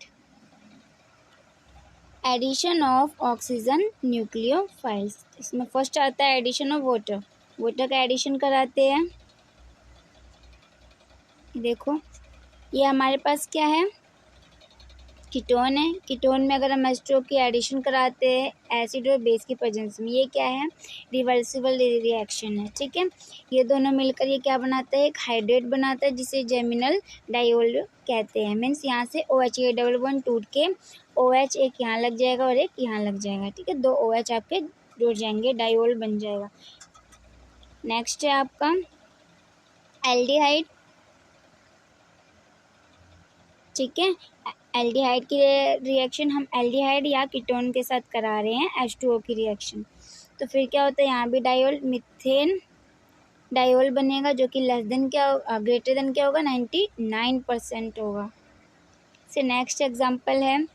Addition of oxygen nucleophiles, इसमें फर्स्ट आता है एडिशन ऑफ वाटर। वाटर का एडिशन कराते हैं। देखो ये हमारे पास क्या है, कीटोन है। कीटोन में अगर हम H2O की एडिशन कराते हैं एसिड और बेस की प्रेजेंस में, ये क्या है, रिवर्सिबल रिएक्शन है। ठीक है, ये दोनों मिलकर ये क्या बनाता है, एक हाइड्रेट बनाता है जिसे जेमिनल डाइओल कहते हैं। मीन्स यहाँ से OH ये डबल बॉन्ड टूट के OH एक यहाँ लग जाएगा और एक यहाँ लग जाएगा। ठीक है, 2 OH आपके जुड़ जाएंगे, डाइओल बन जाएगा। नेक्स्ट है आपका एल्डिहाइड। ठीक है, एल्डिहाइड की रिएक्शन हम एल्डिहाइड या कीटोन के साथ करा रहे हैं H2O की रिएक्शन। तो फिर क्या होता है, यहाँ भी डाइओल मीथेन डाइओल बनेगा जो कि लेस देन क्या ग्रेटर देन क्या होगा, 99% होगा। से नेक्स्ट एग्जांपल है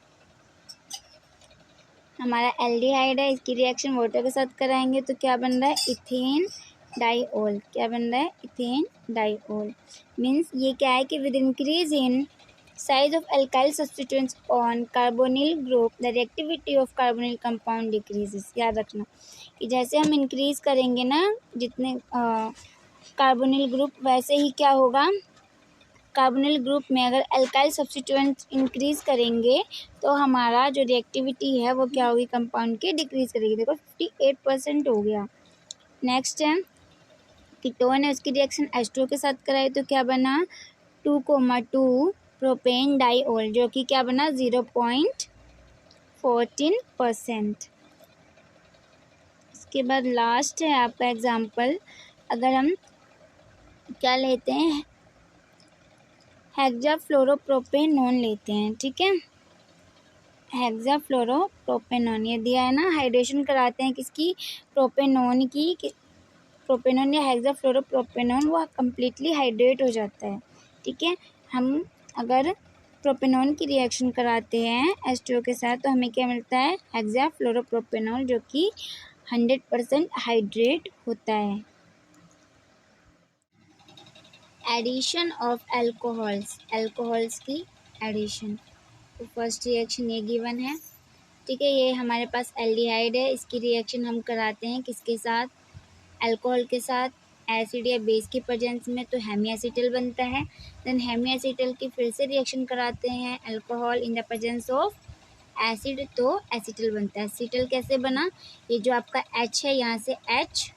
हमारा एल्डिहाइड है, इसकी रिएक्शन वाटर के साथ कराएंगे तो क्या बन रहा है, इथेन डाइओल। क्या बन रहा है, इथेन डाइओल। मीन्स ये क्या है कि with increase in size of alkyl substituents on carbonyl group the reactivity of carbonyl compound decreases। याद रखना कि जैसे हम इंक्रीज करेंगे ना जितने कार्बोनिल ग्रुप, वैसे ही क्या होगा, कार्बोनिल ग्रुप में अगर अल्काइल सब्स्टिट्यूएंट इंक्रीज करेंगे तो हमारा जो रिएक्टिविटी है वो क्या होगी, कंपाउंड की डिक्रीज करेगी। देखो 58% हो गया। नेक्स्ट है कीटोन है, उसकी रिएक्शन H2O के साथ कराई तो क्या बना, 2,2 प्रोपेन डाइओल जो कि क्या बना 0.14%। इसके बाद लास्ट है आपका एग्जाम्पल, अगर हम क्या लेते हैं, हेक्साफ्लोरोप्रोपेनोन लेते हैं। ठीक है, हेक्साफ्लोरोप्रोपेनोन ये दिया है ना, हाइड्रेशन कराते हैं किसकी, प्रोपेनोन की। प्रोपेनोन या हेक्साफ्लोरोप्रोपेनोन वो कम्प्लीटली हाइड्रेट हो जाता है। ठीक है, हम अगर प्रोपेनोन की रिएक्शन कराते हैं H2O के साथ तो हमें क्या मिलता है, हेक्साफ्लोरोप्रोपेनोल जो कि 100% हाइड्रेट होता है। एडिशन ऑफ अल्कोहल्स की एडिशन, तो फर्स्ट रिएक्शन ये गिवन है। ठीक है, ये हमारे पास एल्डिहाइड है, इसकी रिएक्शन हम कराते हैं किसके साथ, अल्कोहल के साथ एसिड या बेस की प्रेजेंस में, तो हेमीएसिटल बनता है। देन हेमीएसिटल की फिर से रिएक्शन कराते हैं alcohol in the presence of acid, तो एसिटल बनता है। एसिटल कैसे बना, ये जो आपका H है यहाँ से H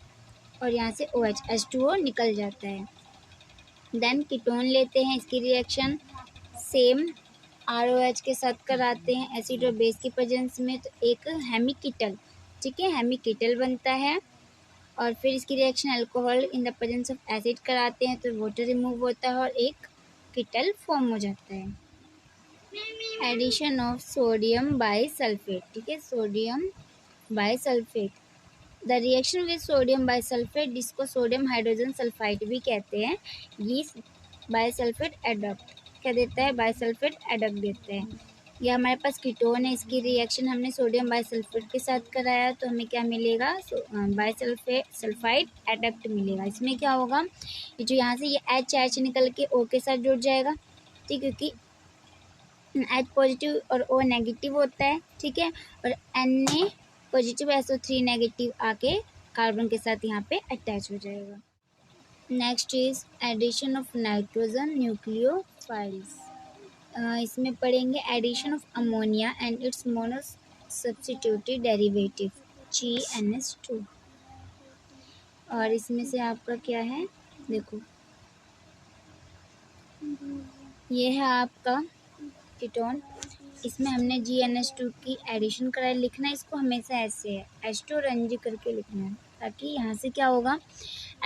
और यहाँ से OH H2O निकल जाता है। देन कीटोन लेते हैं, इसकी रिएक्शन सेम ROH के साथ कराते हैं एसिड और बेस की प्रेजेंस में, तो एक हेमीकीटल, ठीक है, हेमीकीटल बनता है। और फिर इसकी reaction alcohol in the presence of acid कराते हैं तो वाटर रिमूव होता है और एक कीटल फॉर्म हो जाता है। Addition of sodium bisulphate. ठीक है, sodium bisulphate, the reaction with sodium bisulphate जिसको सोडियम हाइड्रोजन सल्फाइड भी कहते हैं, ये बाइसल्फेट एडक्ट क्या देता है, बाइसल्फेट एडक्ट देता है। ये हमारे पास कीटोन है, इसकी रिएक्शन हमने सोडियम बाइसल्फेट के साथ कराया तो हमें क्या मिलेगा, सल्फाइड एडक्ट मिलेगा। इसमें क्या होगा, ये जो यहाँ से ये H निकल के O के साथ जुड़ जाएगा। ठीक, क्योंकि H पॉजिटिव और O नेगेटिव होता है। ठीक है, और Na पॉजिटिव SO3 नेगेटिव आके कार्बन के साथ यहाँ पे अटैच हो जाएगा। Next is addition of nitrogen nucleophiles. इसमें पढ़ेंगे addition of ammonia and its mono substituted derivative GNS2। और इसमें से आपका क्या है, देखो ये है आपका कीटोन, इसमें हमने GNS2 की एडिशन कराई। लिखना इसको हमेशा ऐसे है, H2 और Ng करके लिखना है, ताकि यहाँ से क्या होगा,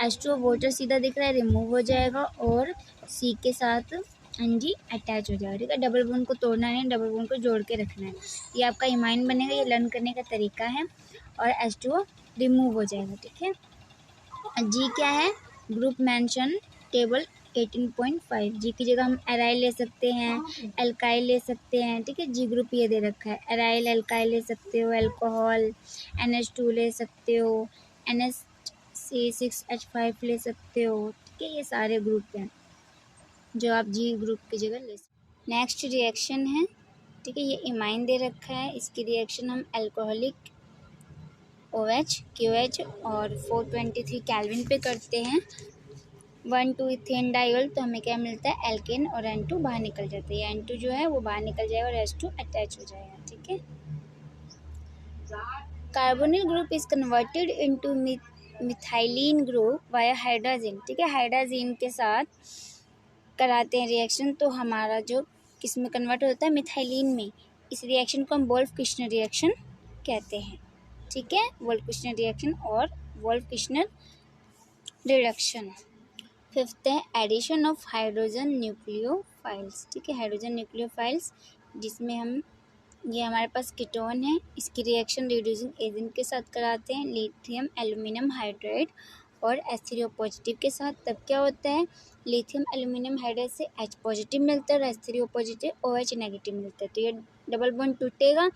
H2 वाटर सीधा दिख रहा है रिमूव हो जाएगा और C के साथ Ng अटैच हो जाएगा। ठीक है, डबल बॉन्ड को तोड़ना नहीं, डबल बॉन्ड को जोड़ के रखना है। ये आपका इमाइन बनेगा, ये लर्न करने का तरीका है। और H2 रिमूव हो जाएगा। ठीक है, G क्या है, ग्रुप मेंशन टेबल 18.5। जी की जगह हम एराइल ले सकते हैं, एल्काइल ले सकते हैं। ठीक है, जी ग्रुप ये दे रखा है, एराइल एल्काइल ले सकते हो, अल्कोहल NH2 ले सकते हो, NH C6H5 ले सकते हो। ठीक है, ये सारे ग्रुप हैं जो आप G ग्रुप की जगह ले सकते। नेक्स्ट रिएक्शन है, ठीक है, ये इमाइन दे रखा है, इसकी रिएक्शन हम अल्कोहलिक OH QH और 423 केल्विन पे करते हैं। 1,2 इथेन डाइऑल, तो हमें क्या मिलता है, एल्केन, और N2 बाहर निकल जाता है। N2 जो है वो बाहर निकल जाएगा और H2 अटैच हो जाएगा। ठीक है, carbonyl group is converted into methylene group via hydrogen. ठीक है, हाइड्रोजन के साथ कराते हैं रिएक्शन, तो हमारा जो किस में कन्वर्ट होता है, मिथाइलिन में। इस रिएक्शन को हम वोल्फ-किश्नर रिएक्शन कहते हैं। ठीक है, वोल्फ-किश्नर रिएक्शन और वोल्फ-किश्नर रिडक्शन। फिफ्थ है एडिशन ऑफ हाइड्रोजन न्यूक्लियोफाइल्स। ठीक है, हाइड्रोजन न्यूक्लियोफाइल्स, जिसमें हम, ये हमारे पास कीटोन है, इसकी रिएक्शन रिड्यूसिंग एजेंट के साथ कराते हैं, लिथियम एल्यूमिनियम हाइड्राइड और H3O पॉजिटिव के साथ। तब क्या होता है, लिथियम एल्यूमिनियम हाइड्राइड से H पॉजिटिव मिलता है और H3O पॉजिटिव OH नेगेटिव मिलता है। तो ये डबल बॉन्ड टूटेगा,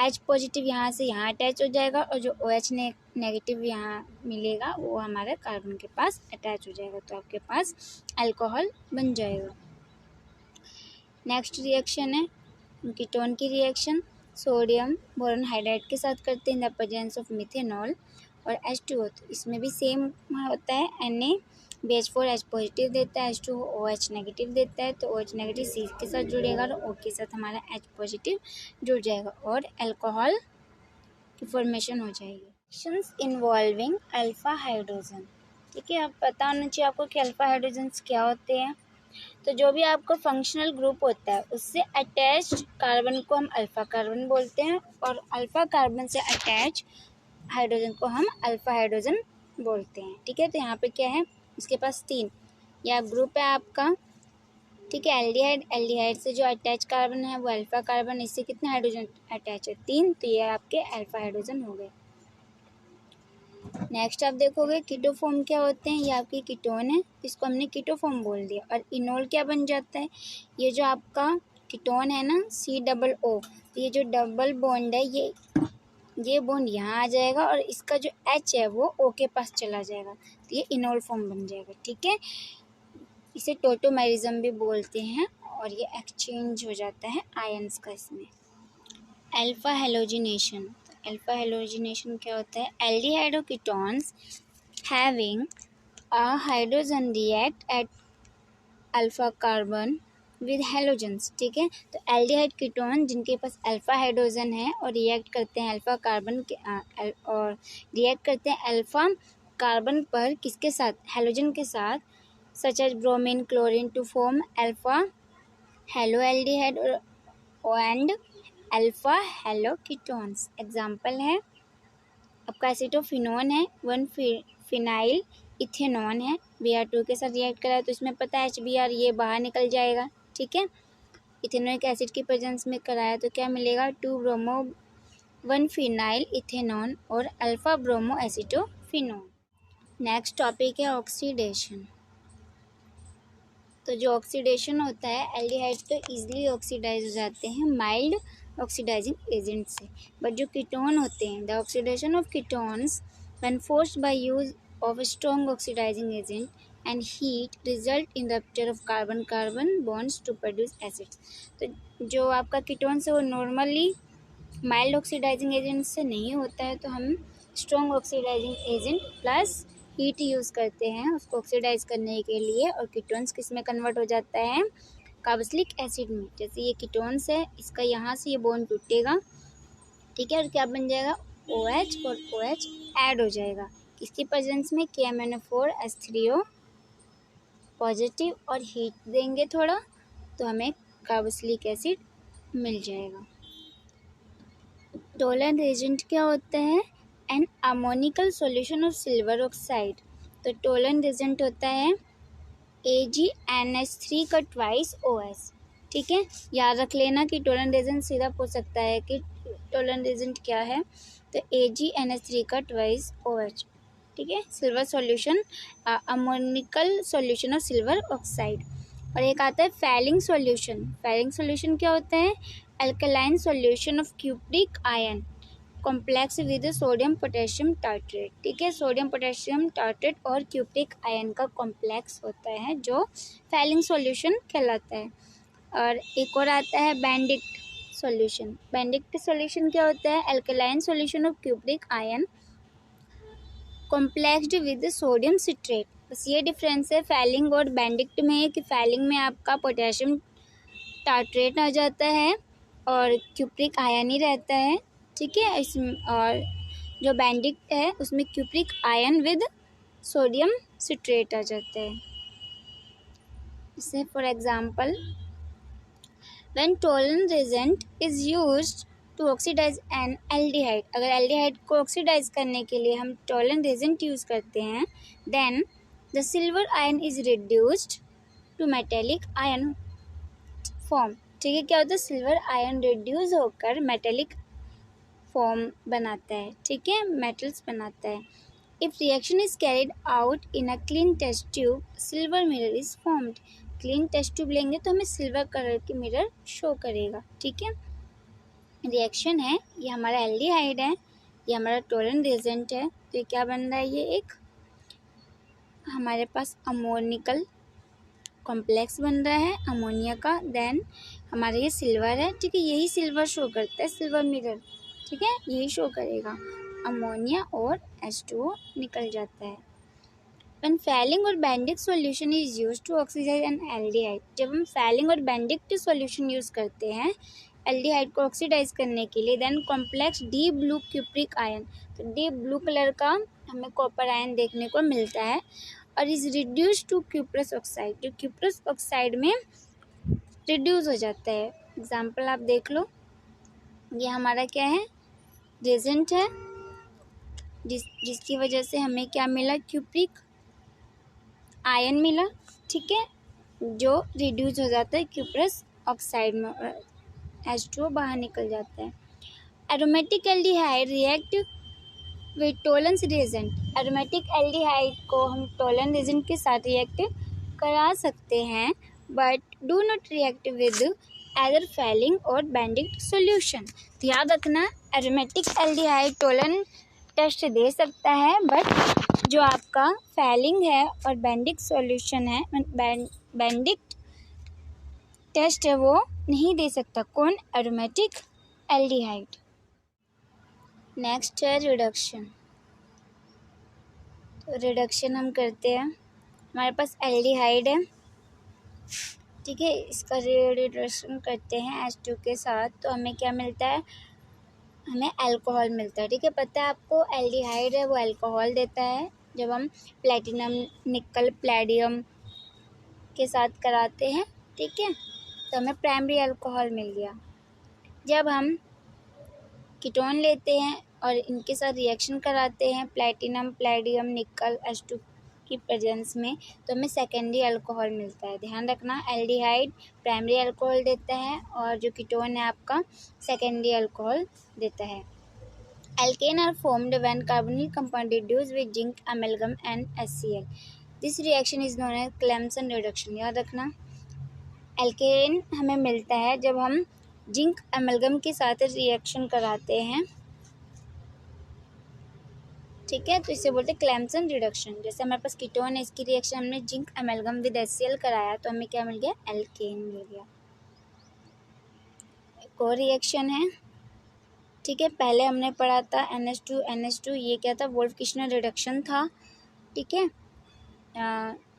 H पॉजिटिव यहाँ से यहाँ अटैच हो जाएगा और जो OH नेगेटिव यहाँ मिलेगा वो हमारे कार्बन के पास अटैच हो जाएगा, तो आपके पास अल्कोहल बन जाएगा। नेक्स्ट रिएक्शन है कीटोन की रिएक्शन, सोडियम बोरोन हाइड्राइड के साथ करते हैं in the presence of methanol और H2O। तो इसमें भी सेम होता है, NaBH4 H पॉजिटिव देता है, H2O OH नेगेटिव देता है, तो OH नेगेटिव C के साथ जुड़ेगा और O के साथ हमारा H पॉजिटिव जुड़ जाएगा और अल्कोहल की फॉर्मेशन हो जाएगी। Reactions involving alpha hydrogen. ठीक है, अब पता होना चाहिए आपको कि अल्फा हाइड्रोजन्स क्या होते हैं। तो जो भी आपका फंक्शनल ग्रुप होता है उससे अटैच्ड कार्बन को हम अल्फा कार्बन बोलते हैं और अल्फा कार्बन से अटैच हाइड्रोजन को हम अल्फा हाइड्रोजन बोलते हैं। ठीक है, तो यहाँ पे क्या है, इसके पास 3, यह ग्रुप है आपका। ठीक है, एल्डिहाइड, एल्डिहाइड से जो अटैच कार्बन है वो अल्फा कार्बन, इससे कितने हाइड्रोजन अटैच है, 3, तो ये आपके अल्फा हाइड्रोजन हो गए। नेक्स्ट आप देखोगे कीटोफॉर्म क्या होते हैं, ये आपकी कीटोन है, इसको हमने कीटोफॉर्म बोल दिया। और इनोल क्या बन जाता है, ये जो आपका कीटोन है ना COO, तो ये जो डबल बॉन्ड है ये बॉन्ड यहाँ आ जाएगा और इसका जो H है वो O के पास चला जाएगा, तो ये इनोल फॉर्म बन जाएगा। ठीक है, इसे टोटोमेरिज्म भी बोलते हैं और ये एक्सचेंज हो जाता है आयंस का इसमें। अल्फा हेलोजिनेशन, अल्फा हेलोजिनेशन क्या होता है, aldehyde ketones having a hydrogen react eight alpha carbon with halogens. ठीक है, तो एल्डिहाइड कीटोन जिनके पास अल्फा हाइड्रोजन है और रिएक्ट करते हैं अल्फा कार्बन के और रिएक्ट करते हैं अल्फा कार्बन पर किसके साथ, हेलोजन के साथ, such as bromine chlorine to form alpha halo aldehyde and alpha halo ketones. Example है आपका एसिटोफिनोन है, 1 फिनाइल इथेनॉन है, Br2 के साथ रिएक्ट करा है तो इसमें पता है HBr ये बाहर निकल जाएगा। ठीक है, इथेनोइक एसिड की प्रेजेंस में कराया तो क्या मिलेगा, 2 ब्रोमो 1 फिनाइल इथेनॉन और alpha bromo acetophenone. Next topic है ऑक्सीडेशन। तो जो ऑक्सीडेशन होता है, एल्डिहाइड तो ईजिली ऑक्सीडाइज हो जाते हैं माइल्ड ऑक्सीडाइजिंग एजेंट से, बट जो कीटोन होते हैं, the oxidation of ketones when forced by use of a strong oxidising agent and heat result in rupture of carbon carbon bonds to produce acids. तो जो आपका कीटोन्स है वो normally mild oxidising agent से नहीं होता है, तो हम strong oxidising agent plus heat use करते हैं उसको ऑक्सीडाइज करने के लिए, और कीटोन्स किस में कन्वर्ट हो जाता है, कार्बोक्सिलिक एसिड में। जैसे ये कीटोन्स है, इसका यहाँ से ये बॉन्ड टूटेगा, ठीक है, और क्या बन जाएगा, OH और OH ऐड हो जाएगा इसकी प्रेजेंस में, KMnO4 H3O पॉजिटिव, और हीट देंगे थोड़ा तो हमें कार्बोक्सिलिक एसिड मिल जाएगा। टोलेंट एजेंट क्या होता है, an ammoniacal solution of silver oxide. तो टोलेंट एजेंट होता है AgNH3 का ट्वाइस OH। ठीक है, याद रख लेना कि टोलेंट एजेंट सीधा पूछ सकता है कि टोलेंट एजेंट क्या है, तो AgNH3 का ट्वाइस OH। ठीक है, silver solution, ammoniacal solution of silver oxide. और एक आता है फैलिंग सॉल्यूशन। फैलिंग सॉल्यूशन क्या होता है, alkaline solution of cupric ion. Complex with sodium potassium tartrate. ठीक है, सोडियम पोटेशियम टार्ट्रेट और क्यूप्रिक आयन का कॉम्प्लेक्स होता है जो फैलिंग सॉल्यूशन कहलाता है। और एक और आता है बेंडिक्ट सॉल्यूशन। बेंडिक्ट सॉल्यूशन क्या होता है? Alkaline solution of cupric ion complexed with sodium citrate. बस ये डिफरेंस है फैलिंग और बेंडिक्ट में, कि फैलिंग में आपका पोटेशियम टार्ट्रेट आ जाता है और क्यूप्रिक आयन ही रहता है। ठीक है, इसमें और जो बेंडिक्ट है उसमें cupric ion with sodium citrate आ जाता है। जैसे for example, when Tollen reagent is used to oxidise an aldehyde. अगर एल्डिहाइड को ऑक्सीडाइज करने के लिए हम टोलन रेजेंट यूज करते हैं, then the silver ion is reduced to metallic ion form. ठीक है, क्या होता है? सिल्वर आयन रिड्यूस होकर मेटेलिक फॉर्म बनाता है। ठीक है, मेटल्स बनाता है। If reaction is carried out in a clean test tube, silver mirror is formed. Clean test tube लेंगे तो हमें सिल्वर कलर की मिरर शो करेगा। ठीक है, रिएक्शन है, ये हमारा एल्डिहाइड है, ये हमारा टोलन रेजेंट है, तो ये क्या बन रहा है? ये एक हमारे पास अमोनिकल कॉम्प्लेक्स बन रहा है अमोनिया का। देन हमारा ये सिल्वर है। ठीक है, यही सिल्वर शो करता है, सिल्वर मिरर। ठीक है, यही शो करेगा, अमोनिया और H2O निकल जाता है। When फैलिंग और Benedict solution is used to oxidise an aldehyde. जब हम फैलिंग और बेंडिक्ट सॉल्यूशन यूज करते हैं एल्डिहाइड को ऑक्सीडाइज करने के लिए, then complex deep blue cupric ion, तो डीप ब्लू कलर का हमें कॉपर आयन देखने को मिलता है, और is reduce to cuprous oxide, जो क्यूप्रस ऑक्साइड में रिड्यूस हो जाता है। एग्जाम्पल आप देख लो, ये हमारा क्या है? रेजेंट है, जिसकी वजह से हमें क्या मिला? क्यूप्रिक आयन मिला। ठीक है, जो रिड्यूस हो जाता है क्यूप्रस ऑक्साइड में, H2O बाहर निकल जाता है। Aromatic aldehyde react with Tollens reagent. Aromatic aldehyde को हम टोलन रिएजेंट के साथ रिएक्ट करा सकते हैं, but do not react with either falling और बेंडिक्ट सॉल्यूशन। तो याद रखना, एरोमेटिक एल्डिहाइड टोलन टेस्ट दे सकता है, बट जो आपका फैलिंग है और बेंडिक्ट सॉल्यूशन है, बेंडिक्ट टेस्ट है, वो नहीं दे सकता। कौन? Aromatic aldehyde. नेक्स्ट है रिडक्शन। तो रिडक्शन हम करते हैं, हमारे पास एल्डिहाइड है। ठीक है, इसका रिडक्शन करते हैं H2 के साथ, तो हमें क्या मिलता है? हमें अल्कोहल मिलता है। ठीक है, पता है आपको, एल्डिहाइड है वो अल्कोहल देता है। जब हम प्लेटिनम, निकल, प्लेडियम के साथ कराते हैं, ठीक है, तो हमें प्राइमरी अल्कोहल मिल गया। जब हम कीटोन लेते हैं और इनके साथ रिएक्शन कराते हैं, प्लेटिनम, प्लेडियम, निकल, H2 की प्रेजेंस में, तो हमें सेकेंडरी अल्कोहल मिलता है। ध्यान रखना, एल्डिहाइड प्राइमरी अल्कोहल देता है और जो कीटोन है आपका सेकेंडरी अल्कोहल देता है। Alkane are formed when carbonyl compound reduce with zinc, amalgam and HCl। This reaction is known as Clemmensen reduction. याद रखना, एल्केन हमें मिलता है जब हम जिंक अमेलगम के साथ रिएक्शन कराते हैं। ठीक है, तो इसे बोलते हैं क्लेम्सन रिडक्शन। जैसे हमारे पास कीटोन है, इसकी रिएक्शन हमने जिंक अमेलगम विद HCl कराया, तो हमें क्या मिल गया? एल्केन मिल गया। एक और रिएक्शन है। ठीक है, पहले हमने पढ़ा था NH2, ये क्या था? वोल्फ-किश्नर रिडक्शन था। ठीक है,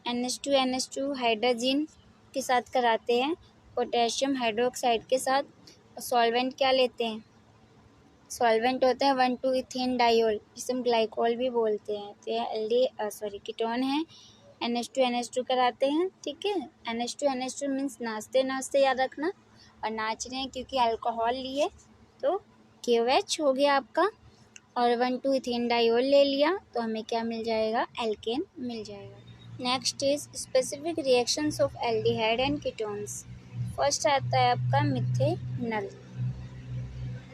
NH2 हाइड्रोजन के साथ कराते हैं, पोटेशियम हाइड्रोक्साइड के साथ। सॉल्वेंट क्या लेते हैं? सॉल्वेंट होता है 1,2-इथेन डायोल, जिसे हम ग्लाइकोल भी बोलते हैं। तो ये कीटोन है, NH2 कराते हैं। ठीक है, NH2 मीन्स नाचते नाचते, याद रखना, और नाच रहे हैं क्योंकि अल्कोहल लिए, तो KOH हो गया आपका, और 1,2-इथेन डायोल ले लिया, तो हमें क्या मिल जाएगा? एल्केन मिल जाएगा। Next is specific reactions of aldehyde and ketones. First आता है आपका मिथेनॉल।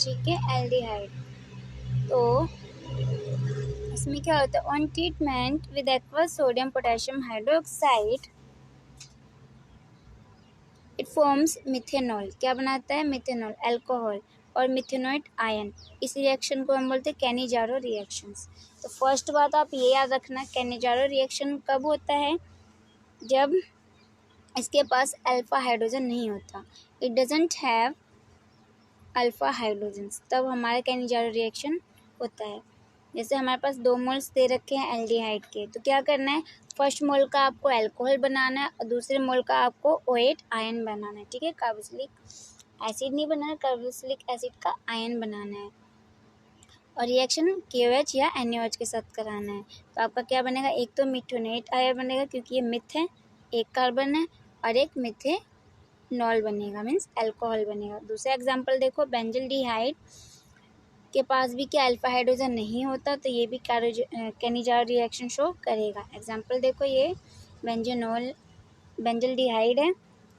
ठीक है, एल्डिहाइड, तो इसमें क्या होता है? On treatment with aqueous sodium potassium hydroxide it forms methanol. क्या बनाता है? Methanol, alcohol. और मिथेनॉइड आयन। इस रिएक्शन को हम बोलते हैं कैनिजारो रिएक्शंस। तो फर्स्ट बात आप ये याद रखना, कैनिजारो रिएक्शन कब होता है? जब इसके पास अल्फा हाइड्रोजन नहीं होता, it doesn't have alpha hydrogens, तब हमारा कैनिजारो रिएक्शन होता है। जैसे हमारे पास 2 मोल्स दे रखे हैं एल्डिहाइड के, तो क्या करना है, फर्स्ट मोल का आपको अल्कोहल बनाना है और दूसरे मोल का आपको OH आयन बनाना है, ठीक है। कार्बोक्सिलिक एसिड नहीं बनाना, कार्बोक्सिलिक एसिड का आयन बनाना है और रिएक्शन KOH या NaOH के साथ कराना है। तो आपका क्या बनेगा, एक तो मिथेनॉइड आयन बनेगा क्योंकि ये मिथ है, एक कार्बन है, और एक मिथेनॉल बनेगा, मीन्स अल्कोहल बनेगा। दूसरा एग्जाम्पल देखो, बेंजल्डिहाइड के पास भी क्या अल्फा हाइड्रोजन नहीं होता, तो ये भी कैनिजारो रिएक्शन शो करेगा। एग्जाम्पल देखो, ये बेंजल्डिहाइड है,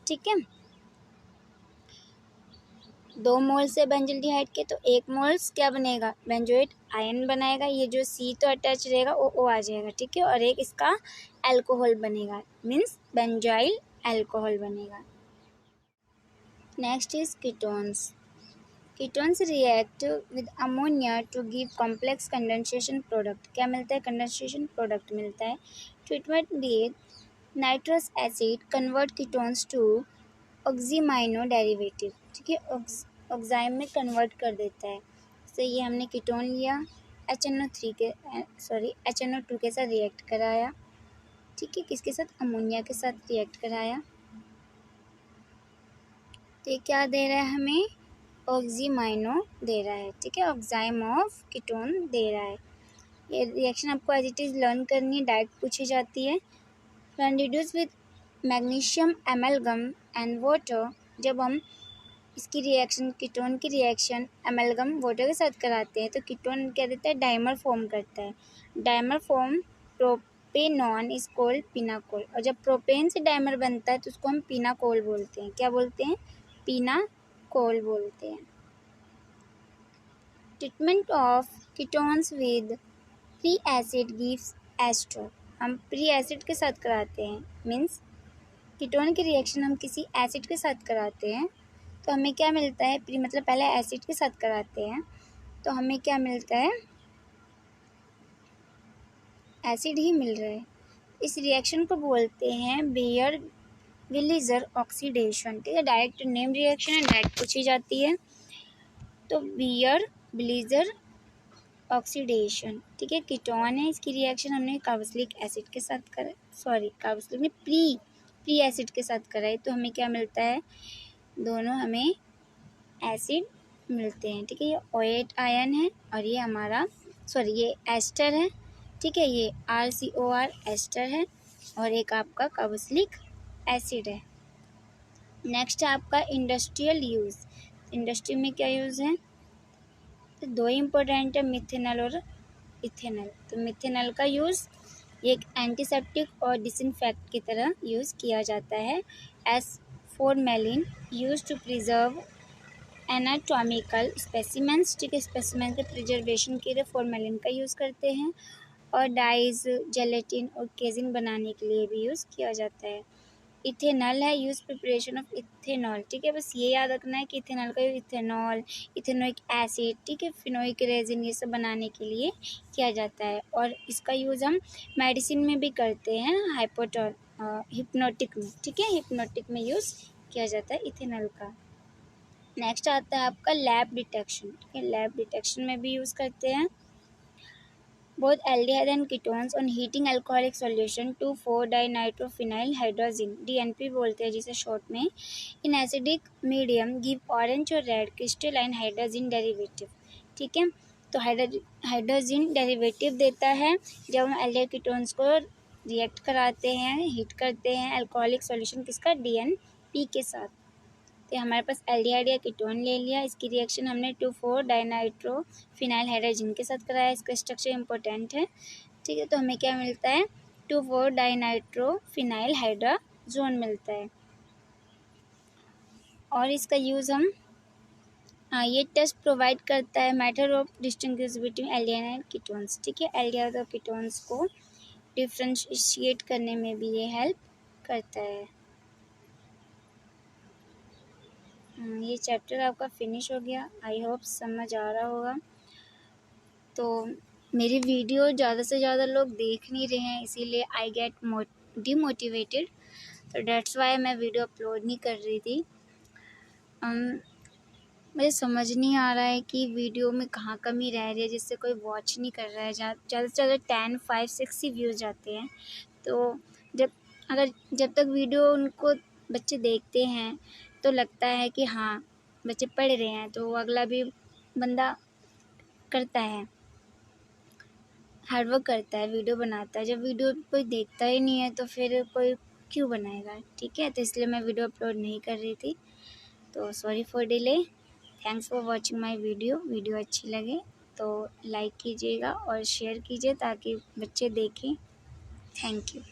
ठीक है। 2 मोल्स है बेंजल्डिहाइड के, तो 1 मोल्स क्या बनेगा, बेंजोइट आयन बनाएगा। ये जो C तो अटैच रहेगा, O आ जाएगा, ठीक है। और एक इसका अल्कोहल बनेगा, मीन्स बेंजाइल अल्कोहल बनेगा। Next is ketones. Ketones react with ammonia to give complex condensation product. क्या मिलता है, कंडेंसेशन प्रोडक्ट मिलता है। Treatment with nitrous acid convert ketones to oximino derivative, ठीक है, ऑक्साइम में कन्वर्ट कर देता है। जैसे ये हमने कीटोन लिया, HNO2 के साथ रिएक्ट कराया, ठीक है, किसके साथ, अमोनिया के साथ रिएक्ट कराया, तो ये क्या दे रहा है हमें, ऑक्सीमाइनो दे रहा है, ठीक है, ऑक्साइम ऑफ कीटोन दे रहा है। ये रिएक्शन आपको एज इट इज़ लर्न करनी है, डायरेक्ट पूछी जाती है। When reduce with magnesium amalgam and water, जब हम इसकी रिएक्शन, कीटोन की रिएक्शन एमलगम वाटर के साथ कराते हैं तो कीटोन क्या देता है, डाइमर फॉर्म करता है। Dimer form propanone is called pinacol, और जब प्रोपेन से डाइमर बनता है तो उसको हम पिनाकोल बोलते हैं। क्या बोलते हैं, पिनाकोल बोलते हैं। Treatment of ketones with peracid gives ester. हम प्री एसिड के साथ कराते हैं, मीन्स कीटोन की रिएक्शन हम किसी एसिड के साथ कराते हैं तो हमें क्या मिलता है, प्री मतलब पहले एसिड के साथ कराते हैं तो हमें क्या मिलता है, एसिड ही मिल रहा है। इस रिएक्शन को बोलते हैं बेयर विलीजर ऑक्सीडेशन, ठीक है। डायरेक्ट नेम रिएक्शन है, डायरेक्ट पूछी जाती है, तो बेयर विलीजर ऑक्सीडेशन, ठीक है। कीटोन है, इसकी रिएक्शन हमने कार्बोक्सिलिक एसिड के साथ कार्बोक्सिलिक में प्री एसिड के साथ कराई, तो हमें क्या मिलता है, दोनों हमें एसिड मिलते हैं, ठीक है। ये OH आयन है और ये हमारा ये एस्टर है, ठीक है, ये RCOR एस्टर है और एक आपका कार्बोक्सिलिक एसिड है। नेक्स्ट है आपका इंडस्ट्रियल यूज़। इंडस्ट्री में क्या यूज़ है, तो 2 इम्पोर्टेंट है, मिथेनॉल और इथेनॉल। तो मिथेनॉल का यूज़ ये एक एंटीसेप्टिक और डिसइंफेक्ट की तरह यूज़ किया जाता है। As formalin use to preserve anatomical specimens, ठीक है, स्पेसिमेन के प्रिजर्वेशन के लिए फॉर्मेलिन का यूज़ करते हैं। और डाइज, जेलेटिन और केजिन बनाने के लिए भी यूज़ किया जाता है। इथेनॉल है, यूज प्रिपरेशन ऑफ इथेनॉल, ठीक है, बस ये याद रखना है कि इथेनॉल का यूज इथेनॉल, इथेनोइक एसिड, ठीक है, फिनोइक रेजिन, ये सब बनाने के लिए किया जाता है। और इसका यूज़ हम मेडिसिन में भी करते हैं, हिप्नोटिक में, ठीक है, हिप्नोटिक में यूज़ किया जाता है इथेनॉल का। नेक्स्ट आता है आपका लैब डिटेक्शन, ठीक है, लैब डिटेक्शन में भी यूज़ करते हैं। Both aldehyde and ketones on heating alcoholic solution two four dinitrophenyl hydrazine, DNP बोलते हैं जिसे शॉर्ट में, in acidic medium give orange और रेड क्रिस्टलाइन हाइड्रोजिन डेरिवेटिव, ठीक है। तो हाइड्रोजिन डेरिवेटिव देता है जब हम एल्डिहाइड कीटोन्स को रिएक्ट कराते हैं, हीट करते हैं अल्कोहलिक सॉल्यूशन किसका, DNP के साथ। तो हमारे पास एल्डिहाइड या कीटोन ले लिया, इसकी रिएक्शन हमने 2,4-डाइनाइट्रोफिनाइल हाइड्रोजन के साथ कराया, इसका स्ट्रक्चर इंपॉर्टेंट है, ठीक है। तो हमें क्या मिलता है, 2,4-डाइनाइट्रोफिनाइल हाइड्रोजन मिलता है। और इसका यूज़ हम ये टेस्ट प्रोवाइड करता है method of distinguish between aldehyde and ketones, ठीक है, एल्डिहाइड और कीटोन्स को डिफ्रेंशिएट करने में भी ये हेल्प करता है। ये चैप्टर आपका फिनिश हो गया। आई होप समझ आ रहा होगा। तो मेरी वीडियो ज़्यादा से ज़्यादा लोग देख नहीं रहे हैं, इसीलिए आई गेट डिमोटिवेटेड। तो डेट्स वाई मैं वीडियो अपलोड नहीं कर रही थी। मुझे समझ नहीं आ रहा है कि वीडियो में कहाँ कमी रह रही है जिससे कोई वॉच नहीं कर रहा है। ज़्यादा से ज़्यादा 10, 5, 6 ही व्यूज़ जाते हैं। तो जब तक वीडियो उनको बच्चे देखते हैं तो लगता है कि हाँ बच्चे पढ़ रहे हैं, तो अगला भी बंदा करता है, हार्डवर्क करता है, वीडियो बनाता है। जब वीडियो कोई देखता ही नहीं है तो फिर कोई क्यों बनाएगा, ठीक है। तो इसलिए मैं वीडियो अपलोड नहीं कर रही थी। तो sorry for delay. Thanks for watching my video अच्छी लगे तो लाइक कीजिएगा और शेयर कीजिए ताकि बच्चे देखें। Thank you.